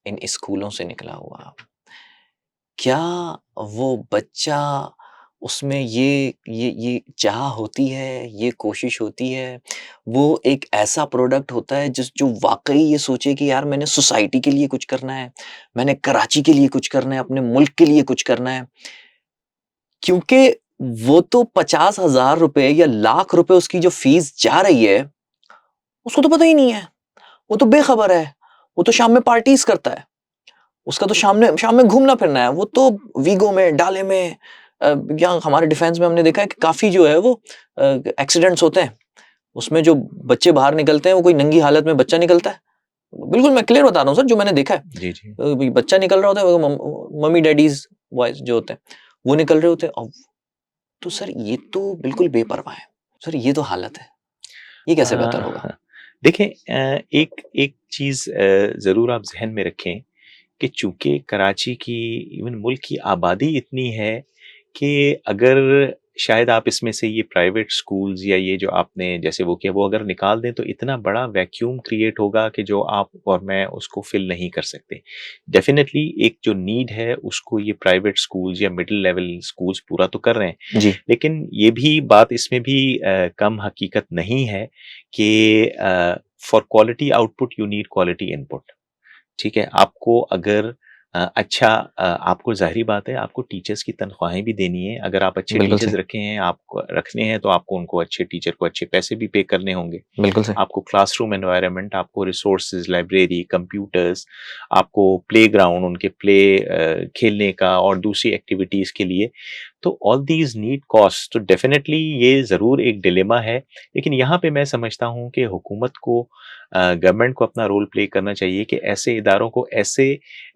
इन स्कूलों से निकला हुआ, क्या वो बच्चा उसमें ये चाह होती है, ये कोशिश होती है, वो एक ऐसा प्रोडक्ट होता है जो वाक़ई ये सोचे कि यार मैंने सोसाइटी के लिए कुछ करना है, मैंने कराची के लिए कुछ करना है, अपने मुल्क के लिए कुछ करना है। क्योंकि वो तो 50,000 रुपए या लाख रुपए उसकी जो फ़ीस जा रही है, उसको तो पता ही नहीं है। वो तो बेखबर है, वो तो शाम में पार्टीज़ करता है। उसका तो शाम में घूमना-फिरना है। वो तो वीगो में, डाले में या हमारे डिफेंस में हमने देखा है कि काफ़ी जो है वो एक्सीडेंट्स होते हैं। उसमें जो बच्चे बाहर निकलते हैं, वो कोई नंगी हालत में बच्चा निकलता है। बिल्कुल मैं क्लियर बता रहा हूँ सर, जो मैंने देखा है। जी जी। बच्चा निकल रहा होता है, वो मम्मी डैडीज़ बॉयज़ जो होते हैं, वो निकल रहे होते हैं। अब तो सर ये तो बिल्कुल बेपरवाह है। सर ये तो हालत है। ये कैसे बेहतर होगा? देखें, एक एक चीज़ ज़रूर आप जहन में रखें कि चूंकि कराची की, इवन मुल्क की आबादी इतनी है कि अगर शायद आप इसमें से ये प्राइवेट स्कूल्स या ये जो आपने जैसे वो किया, वो अगर निकाल दें, तो इतना बड़ा वैक्यूम क्रिएट होगा कि जो आप और मैं उसको फिल नहीं कर सकते। डेफिनेटली एक जो नीड है उसको ये प्राइवेट स्कूल्स या मिडिल लेवल स्कूल्स पूरा तो कर रहे हैं, जी। लेकिन ये भी बात इसमें भी कम हकीकत नहीं है कि for quality output you need quality input. ठीक है, आपको अगर अच्छा आपको ज़ाहिर-सी बात है आपको टीचर्स की तनख्वाहें भी देनी है। अगर आप अच्छे बिल्कुल टीचर्स सही, रखे हैं, आपको रखने हैं तो आपको उनको अच्छे टीचर को अच्छे पैसे भी पे करने होंगे। बिल्कुल सही। आपको क्लासरूम एनवायरनमेंट, आपको रिसोर्सेज़, लाइब्रेरी, कंप्यूटर्स, आपको प्लेग्राउंड, उनके खेलने का और दूसरी एक्टिविटीज़ के लिए, तो ऑल दीज़ नीड कॉस्ट। तो डेफ़िनेटली ये ज़रूर एक डिलेमा है, लेकिन यहाँ पे मैं समझता हूँ कि हुकूमत को गवर्नमेंट को अपना रोल प्ले करना चाहिए कि ऐसे इदारों को ऐसे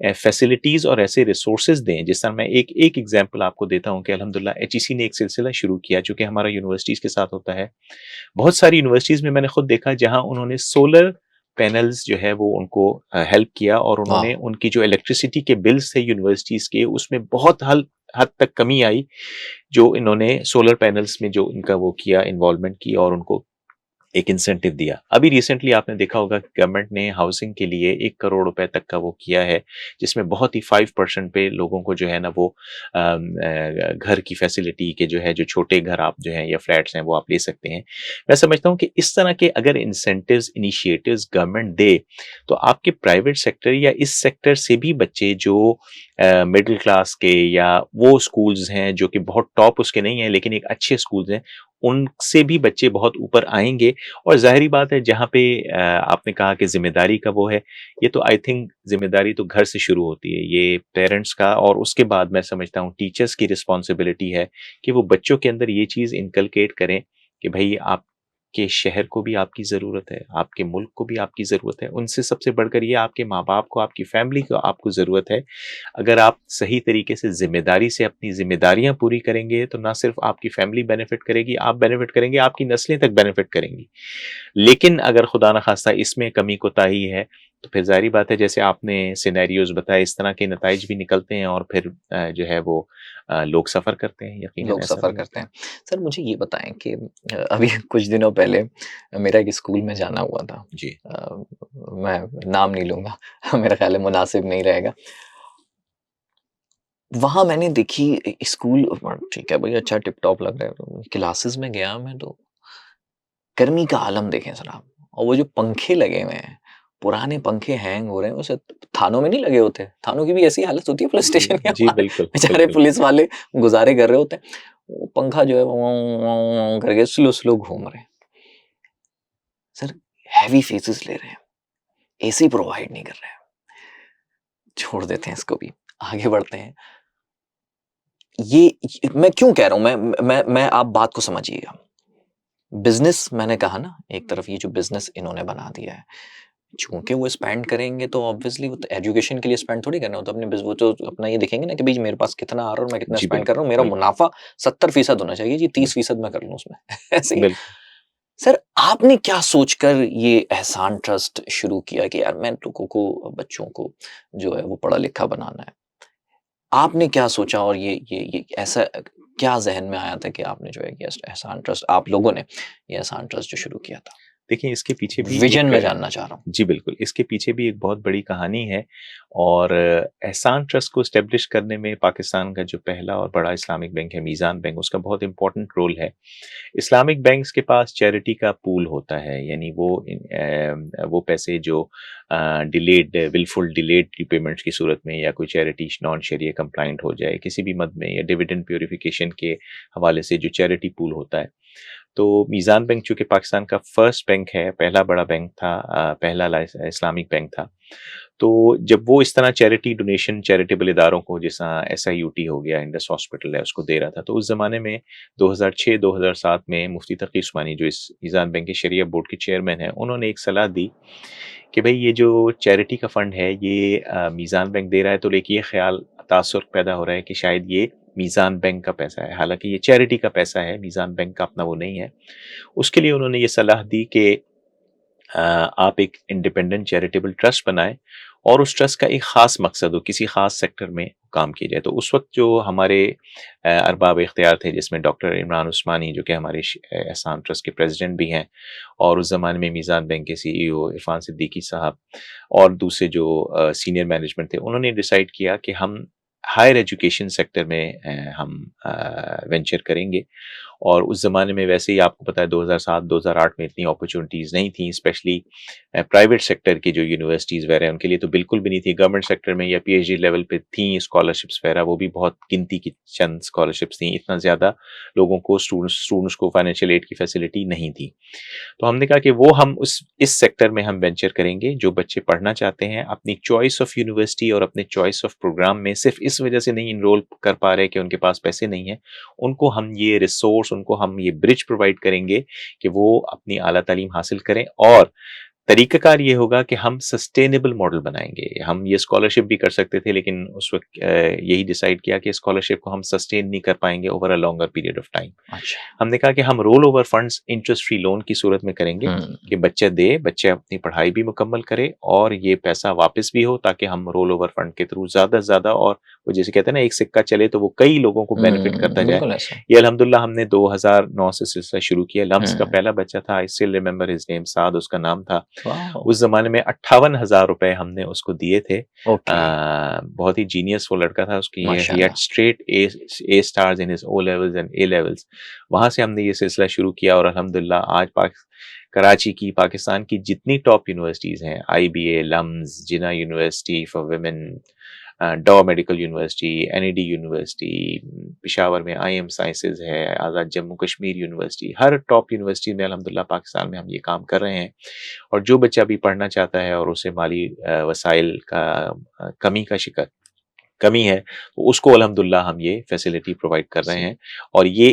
फैसिलिटीज़ और ऐसे रिसोर्सेज़ दें। जिस तरह मैं एक एक एग्ज़ाम्पल आपको देता हूँ कि अल्हम्दुलिल्लाह एचईसी ने एक सिलसिला शुरू किया, जो कि हमारा यूनिवर्सिटीज़ के साथ होता है। बहुत सारी यूनिवर्सिटीज़ में मैंने खुद देखा जहाँ उन्होंने सोलर पैनल्स जो है वो उनको हेल्प किया, और उन्होंने वाह! उनकी जो इलेक्ट्रिसिटी के बिल्स थे यूनिवर्सिटीज़ के, उसमें बहुत हल हद तक कमी आई, जो इन्होंने सोलर पैनल्स में जो इनका वो किया, इन्वॉल्वमेंट की और उनको एक इंसेंटिव दिया। अभी रिसेंटली आपने देखा होगा कि गवर्नमेंट ने हाउसिंग के लिए 1 करोड़ रुपए तक का वो किया है, जिसमें बहुत ही 5% पे लोगों को जो है ना वो घर की फैसिलिटी के जो है, जो छोटे घर आप जो हैं या फ्लैट्स हैं वो आप ले सकते हैं। मैं समझता हूँ कि इस तरह के अगर इंसेंटिव्स, इनिशिएटिव्स गवर्नमेंट दे, तो आपके प्राइवेट सेक्टर या इस सेक्टर से भी बच्चे जो मिडल क्लास के या वो स्कूल्स हैं जो कि बहुत टॉप उसके नहीं हैं लेकिन एक अच्छे स्कूल्स हैं, उनसे भी बच्चे बहुत ऊपर आएँगे। और ज़ाहिर-सी बात है जहाँ पे आपने कहा कि ज़िम्मेदारी का वो है, ये तो आई थिंक ज़िम्मेदारी तो घर से शुरू होती है। ये पेरेंट्स का, और उसके बाद मैं समझता हूँ टीचर्स की रिस्पॉन्सिबिलिटी है कि वो बच्चों के अंदर ये चीज़ इनकलकेट करें कि भई आपके शहर को भी आपकी ज़रूरत है, आपके मुल्क को भी आपकी ज़रूरत है। उनसे सबसे बढ़कर ये आपके माँ-बाप को, आपकी फैमिली को आपको ज़रूरत है। अगर आप सही तरीके से ज़िम्मेदारी से अपनी ज़िम्मेदारियाँ पूरी करेंगे, तो ना सिर्फ़ आपकी फैमिली बेनिफिट करेगी, आप बेनिफिट करेंगे, आपकी नस्लें तक बेनिफिट करेंगी। लेकिन अगर खुदा न ख़ास्ता इसमें कमी-कोताही है, तो फिर ज़ाहिर-सी बात है जैसे आपने सिनेरियोज़ बताए, इस तरह के नताइज भी निकलते हैं, और फिर जो है वो लोग सफ़र करते हैं, यकीनन लोग ऐसा सफ़र भी करते होता हैं। है। सर मुझे ये बताएँ कि अभी कुछ दिनों पहले मेरा एक स्कूल में जाना हुआ था। जी, मैं नाम नहीं लूँगा मेरा ख़्याल है मुनासिब नहीं रहेगा। वहाँ मैंने देखी स्कूल ठीक है भई अच्छा टिप-टॉप लग रहा है। क्लासेस में गया मैं तो गर्मी का आलम देखें सर आप। और वो जो पंखे लगे हुए हैं, पुराने पंखे हैंग हो रहे हैं, वैसे थानों में नहीं लगे होते। थानों की भी ऐसी हालत होती है पुलिस जी, स्टेशन की जी, हमारे बिल्कुल, बेचारे बिल्कुल। पुलिस वाले गुज़ारे कर रहे होते हैं। वो पंखा जो है वो करके स्लो-स्लो घूम रहे हैं। सर हेवी फेसेस ले रहे हैं, एसी प्रोवाइड नहीं कर रहे हैं। छोड़ देते हैं इसको भी, आगे बढ़ते हैं। ये मैं क्यों कह रहा हूँ मैं आप बात को समझिएगा। बिज़नेस मैंने कहा ना, एक तरफ ये जो बिज़नेस इन्होंने बना दिया है, चूँकि वो स्पेंड करेंगे तो ऑब्वियसली वो तो एजुकेशन के लिए स्पेंड थोड़ी कर रहे हो, तो अपने वो तो अपना ये देखेंगे ना कि भई मेरे पास कितना आ रहा है और मैं कितना जी, स्पेंड कर बिल्कुल, रहा हूँ, मेरा बिल्कुल, मुनाफ़ा 70% होना चाहिए जी, बिल्कुल, 30% मैं कर लूँ उसमें। ऐसे ही है। बिल्कुल। सर आपने क्या सोचकर ये एहसान ट्रस्ट शुरू किया कि यार मैं लोगों को, बच्चों को जो है वो पढ़ा-लिखा बनाना है? आपने क्या सोचा और ये ऐसा क्या ज़हन में आया था कि आपने जो है ये एहसान ट्रस्ट आप लोगों ने ये एहसान ट्रस्ट जो शुरू किया था? देखिए इसके पीछे भी विज़न एक मैं जानना चाह रहा हूँ। जी बिल्कुल, इसके पीछे भी एक बहुत बड़ी कहानी है, और एहसान ट्रस्ट को एस्टेब्लिश करने में पाकिस्तान का जो पहला और बड़ा इस्लामिक बैंक है मीज़ान बैंक, उसका बहुत इम्पोर्टेंट रोल है। इस्लामिक बैंक्स के पास चैरिटी का पूल होता है, यानी वो पैसे जो विलफुल डिलेड रिपेमेंट्स की सूरत में, या कोई चैरिटी नॉन शरिया कंप्लाइंट हो जाए किसी भी मद में, या डिविडेंड प्यूरिफिकेशन के हवाले से जो चैरिटी पूल होता है। तो मीज़ान बैंक चूँकि पाकिस्तान का फर्स्ट बैंक है, पहला बड़ा बैंक था, पहला इस्लामिक बैंक था। तो जब वो इस तरह चैरिटी डोनेशन चैरिटेबल इदारों को, जैसा एसआईयूटी हो गया, इंडस हॉस्पिटल है, उसको दे रहा था, तो उस ज़माने में 2006-2007 में मुफ्ती तकी उस्मानी जो इस मीज़ान बैंक के शरिया बोर्ड के चेयरमैन हैं, उन्होंने एक सलाह दी कि भई ये जो चैरिटी का फंड है ये मीज़ान बैंक दे रहा है, तो एक ये ख़्याल तासुर पैदा हो रहा है कि शायद ये मीज़ान बैंक का पैसा है, हालाँकि ये चैरिटी का पैसा है, मीज़ान बैंक का अपना वो नहीं है। उसके लिए उन्होंने ये सलाह दी कि आप एक इंडिपेंडेंट चैरिटेबल ट्रस्ट बनाएँ, और उस ट्रस्ट का एक ख़ास मकसद हो, किसी ख़ास सेक्टर में काम किया जाए। तो उस वक़्त जो हमारे अरबाब इख्तियार थे, जिसमें डॉक्टर इमरान उस्मानी जो कि हमारे एहसान ट्रस्ट के प्रेसिडेंट भी हैं, और उस ज़माने में मीज़ान बैंक के सीईओ इरफान सिद्दीकी साहब, और दूसरे जो सीनियर मैनेजमेंट थे, उन्होंने डिसाइड किया कि हम हायर एजुकेशन सेक्टर में हम वेंचर करेंगे, और उस ज़माने में वैसे ही आपको पता है 2007-2008 में इतनी अपॉर्चुनिटीज़ नहीं थी, स्पेशली प्राइवेट सेक्टर की जो यूनिवर्सिटीज़ वगैरह उनके लिए तो बिल्कुल भी नहीं थी। गवर्नमेंट सेक्टर में या पीएचडी लेवल पे थी स्कॉलरशिप्स वगैरह, वो भी बहुत गिनती की चंद स्कॉलरशिप्स थी, इतना ज़्यादा लोगों को स्टूडेंट्स को फाइनेंशियल एड की फैसिलिटी नहीं थी। तो हमने कहा कि वो हम उस इस सेक्टर में हम वेंचर करेंगे। जो बच्चे पढ़ना चाहते हैं अपनी चॉइस ऑफ यूनिवर्सिटी और अपने चॉइस ऑफ प्रोग्राम में सिर्फ इस वजह से नहीं इनरोल कर पा रहे कि उनके पास पैसे नहीं है, उनको हम ये रिसोर्स, उनको हम ये ब्रिज प्रोवाइड करेंगे कि वो अपनी आला तालीम हासिल करें। और तरीक़ाकार ये होगा कि हम सस्टेनेबल मॉडल बनाएँगे। हम ये स्कॉलरशिप भी कर सकते थे, लेकिन उस वक़्त यही डिसाइड किया कि स्कॉलरशिप को हम सस्टेन नहीं कर पाएँगे over a longer period of time. अच्छा। हमने कहा कि हम roll over funds interest free loan की सूरत में करेंगे कि बच्चे अपनी पढ़ाई भी मुकम्मल करे और ये पैसा वापस भी हो, ताकि हम रोल ओवर फंड के थ्रू ज़्यादा से ज़्यादा, और वो जैसे कहते हैं ना, एक सिक्का चले तो वो कई लोगों को बेनिफिट करता जाए। बिल्कुल ऐसा। ये अल्हम्दुलिल्लाह हमने 2009 से सिलसिला शुरू किया। लम्स का हम्म। पहला बच्चा था, I still remember his name, Saad उसका नाम था। वाह। उस ज़माने में 58,000 रुपए हमने उसको दिए थे। ओके। बहुत ही जीनियस वो लड़का था। उसकी ही माशाल्लाह। Had straight A stars in his O levels and A levels. वहाँ से हमने ये सिलसिला शुरू किया और अल्हम्दुलिल्लाह आज कराची की, पाकिस्तान की जितनी टॉप यूनिवर्सिटीज़ हैं, IBA, LUMS, Jinnah university for women, Dow medical university, NED university, Peshawar में आईएम साइंसेज है, आज़ाद जम्मू कश्मीर यूनिवर्सिटी, हर टॉप यूनिवर्सिटी में अल्हम्दुलिल्लाह पाकिस्तान में हम ये काम कर रहे हैं। और जो बच्चा भी पढ़ना चाहता है और उसे माली वसाइल का कमी है, तो उसको अल्हम्दुलिल्लाह हम ये फैसिलिटी प्रोवाइड कर रहे हैं। और ये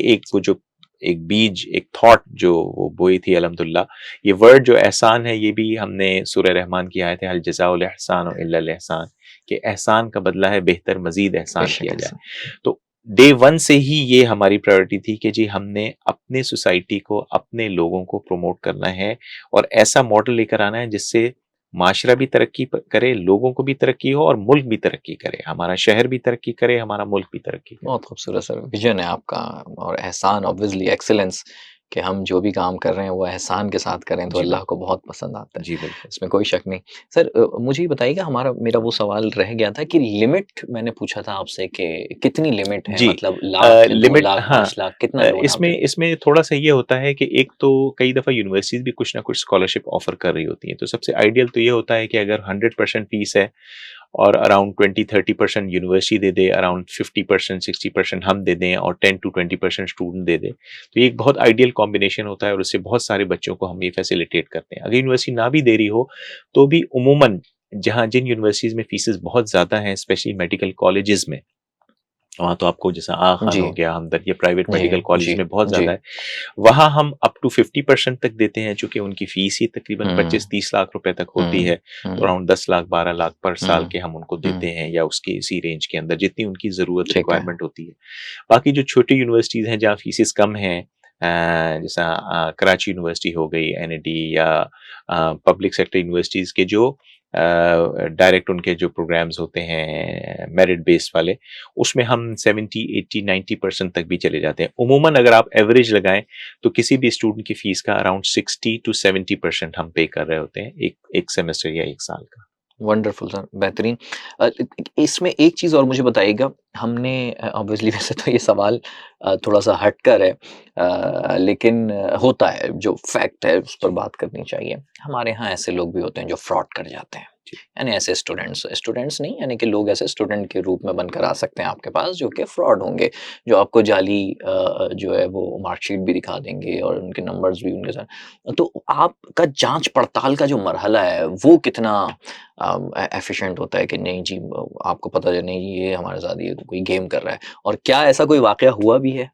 एक बीज, एक थॉट जो वो बोई थी अल्हम्दुलिल्लाह, ये वर्ड जो एहसान है, ये भी हमने सूरह रहमान की आयत है, हल जज़ाउल एहसान इल्लल एहसान, कि एहसान का बदला है बेहतर मजीद एहसान बेशक किया ऐसा। जाए। तो डे वन से ही ये हमारी प्रायोरिटी थी कि जी हमने अपने सोसाइटी को, अपने लोगों को प्रमोट करना है और ऐसा मॉडल लेकर आना है जिससे माशरा भी तरक्की करे, लोगों को भी तरक्की हो और मुल्क भी तरक्की करे, हमारा शहर भी तरक्की करे, हमारा मुल्क भी तरक्की करे। बहुत खूबसूरत सर विजन है आपका। और एहसान ऑब्वियसली एक्सीलेंस, कि हम जो भी काम कर रहे हैं वो एहसान के साथ करें तो जी अल्लाह को बहुत पसंद आता है। जी बिल्कुल। इसमें कोई शक नहीं। सर मुझे ये बताइएगा, मेरा वो सवाल रह गया था कि लिमिट मैंने पूछा था आपसे कि कितनी लिमिट है, जी, मतलब लाख, 2 लिमिट, लाख, हाँ, 5 लाख कितना लोन आप इसमें देंगे? इसमें थोड़ा-सा ये होता है कि एक तो कई दफ़ा यूनिवर्सिटीज़ भी कुछ ना कुछ स्कॉलरशिप ऑफ़र कर रही होती हैं। तो सबसे आइडियल तो ये होता है कि अगर 100% फ़ीस है और अराउंड 20-30% यूनिवर्सिटी दे दे, अराउंड 50% 60% हम दे दें और 10 टू 20% स्टूडेंट दे दें। तो ये एक बहुत आइडियल कॉम्बिनेशन होता है और उससे बहुत सारे बच्चों को हम ये फैसिलिटेट करते हैं। अगर यूनिवर्सिटी ना भी दे रही हो, तो भी उमूमन जिन यूनिवर्सिटीज़ में फ़ीसेस बहुत ज़्यादा हैं, स्पेशली मेडिकल कॉलेजेस में, वहाँ तो आपको जैसा आगा खान जी, हो गया, हमदर्द, ये प्राइवेट जी, मेडिकल कॉलेज जी, में बहुत जी। ज़्यादा है। वहाँ हम अप टू 50% तक देते हैं, चूँकि उनकी फ़ीस ही तकरीबन हुँ, 25-30 लाख रुपए तक होती हुँ, है। तो हुँ, अराउंड 10 लाख 12 लाख पर साल हुँ, के हम उनको देते हुँ। हैं, या उसके इसी रेंज के अंदर जितनी उनकी ज़रूरत, ठीक है। रिक्वायरमेंट होती है। बाकी जो छोटी यूनिवर्सिटीज़ हैं जहाँ फ़ीसेस कम हैं, जैसा कराची यूनिवर्सिटी हो गई, एनईडी, या पब्लिक सेक्टर यूनिवर्सिटीज़ के जो डायरेक्ट उनके जो प्रोग्राम्स होते हैं मेरिट बेस्ड वाले, उसमें हम 70, 80, 90% तक भी चले जाते हैं। उमूमन अगर आप एवरेज लगाएं तो किसी भी स्टूडेंट की फीस का अराउंड 60 टू 70% हम पे कर रहे होते हैं एक सेमेस्टर या एक साल का। वंडरफुल सर, बेहतरीन। इसमें एक चीज़ और मुझे बताइएगा, हमने ऑब्वियसली वैसे तो ये सवाल थोड़ा-सा हटकर है, लेकिन होता है, जो फैक्ट है उस पर बात करनी चाहिए। हमारे यहाँ ऐसे लोग भी होते हैं जो फ्रॉड कर जाते हैं। जी। यानी ऐसे स्टूडेंट्स नहीं, यानी कि लोग ऐसे स्टूडेंट के रूप में बनकर आ सकते हैं आपके पास, जो कि फ्रॉड होंगे, जो आपको जाली जो है वो मार्कशीट भी दिखा देंगे और उनके नंबर्स भी उनके साथ। तो आपका जाँच पड़ताल का जो मरहला है वो कितना एफिशिएंट होता है कि नहीं जी, आपको पता चले नहीं जी ये हमारे साथ ये कोई गेम कर रहा है, और क्या ऐसा कोई वाकया हुआ भी है?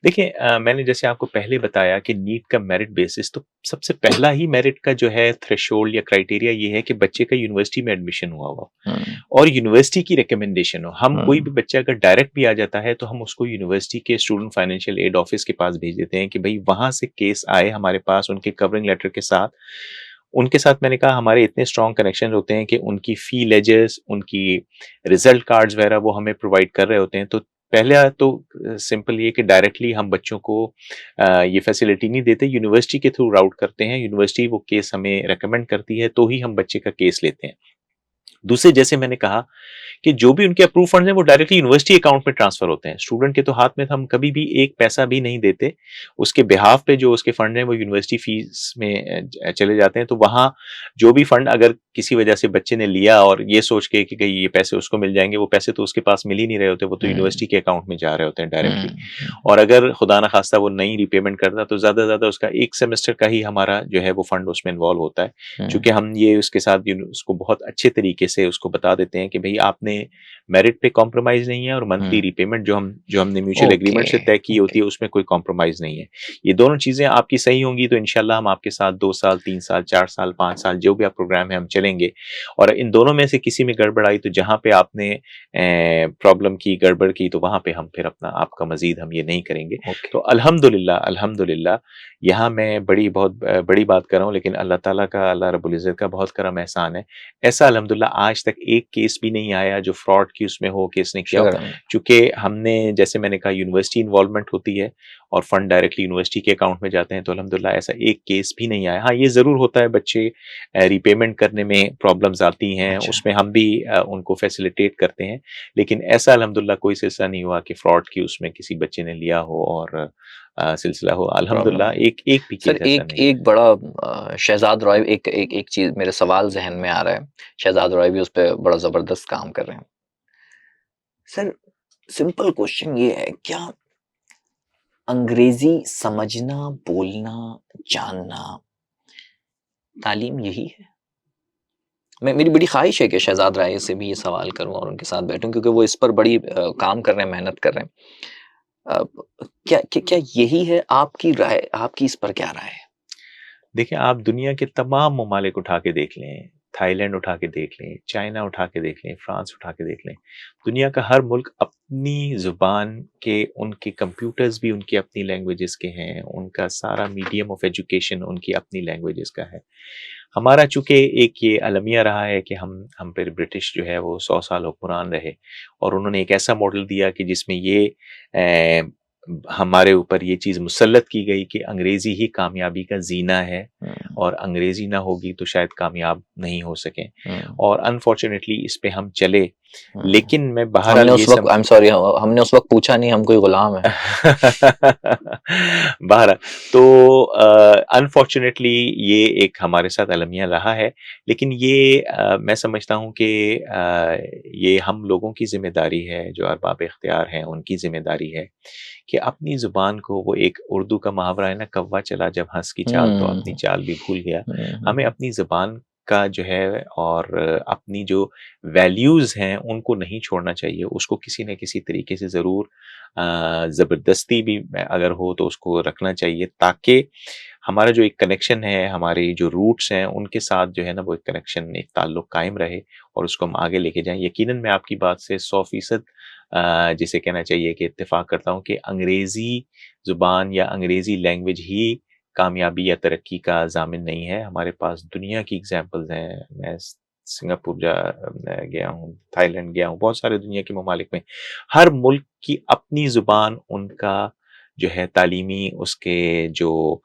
देखिए, मैंने जैसे आपको पहले बताया कि नीट का मेरिट बेसिस, तो सबसे पहला ही मेरिट का जो है थ्रेशोल्ड या क्राइटेरिया ये है कि बच्चे का यूनिवर्सिटी में एडमिशन हुआ हो हुँ, और यूनिवर्सिटी की रिकमेंडेशन हो। हम कोई हुँ, भी बच्चा अगर डायरेक्ट भी आ जाता है तो हम उसको यूनिवर्सिटी के स्टूडेंट फाइनेंशियल एड ऑफिस के पास भेज देते हैं कि भाई वहां से केस आए हमारे पास उनके कवरिंग लेटर के साथ। उनके साथ मैंने कहा हमारे इतने स्ट्रॉन्ग कनेक्शन होते हैं कि उनकी फी लेजर्स, उनकी रिजल्ट कार्ड्स वगैरह वो हमें प्रोवाइड कर रहे होते हैं। तो पहला तो सिंपल ये कि डायरेक्टली हम बच्चों को ये फैसिलिटी नहीं देते, यूनिवर्सिटी के थ्रू राउट करते हैं। यूनिवर्सिटी वो केस हमें रेकमेंड करती है तो ही हम बच्चे का केस लेते हैं। दूसरे, जैसे मैंने कहा कि जो भी उनके अप्रूव फंड हैं वो डायरेक्टली यूनिवर्सिटी अकाउंट में ट्रांसफर होते हैं। स्टूडेंट के तो हाथ में हम कभी भी एक पैसा भी नहीं देते। उसके बिहाफ पे जो उसके फंड हैं वो यूनिवर्सिटी फीस में चले जाते हैं। तो वहाँ जो भी फंड अगर किसी वजह से बच्चे ने लिया और ये सोच के कि ये पैसे उसको मिल जाएंगे, वो पैसे तो उसके पास मिल ही नहीं रहे होते, वो तो यूनिवर्सिटी के अकाउंट में जा रहे होते हैं डायरेक्टली। और अगर खुदा ना खास्ता वो नहीं रिपेमेंट करता तो ज्यादा से ज्यादा उसका एक सेमेस्टर का ही हमारा जो है वो फंड उसमें इन्वॉल्व होता है। चूंकि हम ये उसके साथ उसको बहुत अच्छे तरीके से उसको बता देते हैं कि भाई आपने मेरिट पे कॉम्प्रोमाइज नहीं है और मंथली रिपेमेंट जो हमने म्यूचुअल एग्रीमेंट से तय की होती है उसमें कोई कॉम्प्रोमाइज नहीं है। ये दोनों चीजें आपकी सही होंगी तो इंशाल्लाह हम आपके साथ 2 साल 3 साल 4 साल 5 साल जो भी आप प्रोग्राम है हम चलेंगे। और इन दोनों में से किसी में गड़बड़ आई तो जहां पे आपने प्रॉब्लम की, गड़बड़ की, तो वहां पे हम फिर अपना आपका मजीद हम ये नहीं करेंगे। तो अल्हम्दुलिल्लाह अल्हम्दुलिल्लाह यहाँ मैं बहुत बड़ी बात कर रहा हूँ, लेकिन अल्लाह ताला का, अल्लाह रब्बुल इज़्ज़त का बहुत करम एहसान है। ऐसा अल्हम्दुलिल्लाह आज तक एक केस भी नहीं आया जो फ्रॉड की उसमें हो, कि इसने किया हो। चूंकि हमने, जैसे मैंने कहा, यूनिवर्सिटी इन्वॉल्वमेंट होती है और फंड डायरेक्टली यूनिवर्सिटी के अकाउंट में जाते हैं, तो अल्हम्दुलिल्लाह ऐसा एक केस भी नहीं आया। हाँ, ये ज़रूर होता है बच्चे रिपेमेंट करने में प्रॉब्लम्स आती हैं, उसमें हम भी उनको फैसिलिटेट करते हैं, लेकिन ऐसा अल्हम्दुलिल्लाह कोई सिलसिला नहीं हुआ कि फ्रॉड की उसमें किसी बच्चे ने लिया हो और सिलसिला हो। अल्हम्दुलिल्लाह एक भी सर केस ऐसा नहीं। एक बड़ा शहजाद रॉय, एक चीज मेरे सवाल जहन में आ रहा है, शहजाद रॉय भी उस पर बड़ा जबरदस्त काम कर रहे हैं। सर सिंपल क्वेश्चन ये है, क्या अंग्रेजी समझना, बोलना, जानना तालीम यही है? मेरी बड़ी ख्वाहिश है कि शहजाद राय से भी ये सवाल करूं और उनके साथ बैठूं, क्योंकि वो इस पर बड़ी काम कर रहे हैं, मेहनत कर रहे हैं। क्या यही है? आपकी राय, आपकी इस पर क्या राय है? देखिए, आप दुनिया के तमाम ममालिक उठा के देख लें, थाईलैंड उठा के देख लें, चाइना उठा के देख लें, फ्रांस उठा के देख लें, दुनिया का हर मुल्क अपनी ज़ुबान के, उनके कंप्यूटर्स भी उनकी अपनी लैंग्वेजेस के हैं, उनका सारा मीडियम ऑफ एजुकेशन उनकी अपनी लैंग्वेजेस का है। हमारा चूँकि एक ये अलमिया रहा है कि हम पर ब्रिटिश जो है वो 100 साल हुक्मरान रहे और उन्होंने एक ऐसा मॉडल दिया कि जिसमें ये हमारे ऊपर ये चीज़ मुसल्लत की गई कि अंग्रेज़ी ही कामयाबी का ज़ीना है और अंग्रेज़ी ना होगी तो शायद कामयाब नहीं हो सकें। और अनफॉर्चुनेटली इस पे हम चले, लेकिन मैं बहरहाल हमने उस वक्त, आई एम सॉरी, हमने उस वक्त पूछा नहीं, हम कोई गुलाम है। बहरहाल तो अनफॉर्चुनेटली ये एक हमारे साथ अलमिया रहा है, लेकिन ये मैं समझता हूँ कि ये हम लोगों की जिम्मेदारी है, जो अरबाब इख्तियार हैं उनकी जिम्मेदारी है कि अपनी ज़ुबान को, वो एक उर्दू का मुहावरा है ना, कौवा चला जब हंस की चाल तो अपनी चाल भी भूल गया। हमें अपनी ज़ुबान का जो है और अपनी जो वैल्यूज़ हैं उनको नहीं छोड़ना चाहिए, उसको किसी न किसी तरीके से ज़रूर ज़बरदस्ती भी अगर हो तो उसको रखना चाहिए, ताकि हमारा जो एक कनेक्शन है, हमारे जो रूट्स हैं उनके साथ जो है ना वो एक कनेक्शन, एक ताल्लुक कायम रहे और उसको हम आगे लेके जाएं। यकीनन मैं आपकी बात से 100% जिसे कहना चाहिए कि इत्तेफाक करता हूँ कि अंग्रेज़ी ज़ुबान या अंग्रेज़ी लैंग्वेज ही कामयाबी या तरक्की का ज़ामिन नहीं है। हमारे पास दुनिया की एग्ज़ाम्पल्स हैं। मैं सिंगापुर गया हूँ, थाईलैंड गया हूँ, बहुत सारे दुनिया के ममालिक में हर मुल्क की अपनी ज़ुबान, उनका जो है तालीमी, उसके जो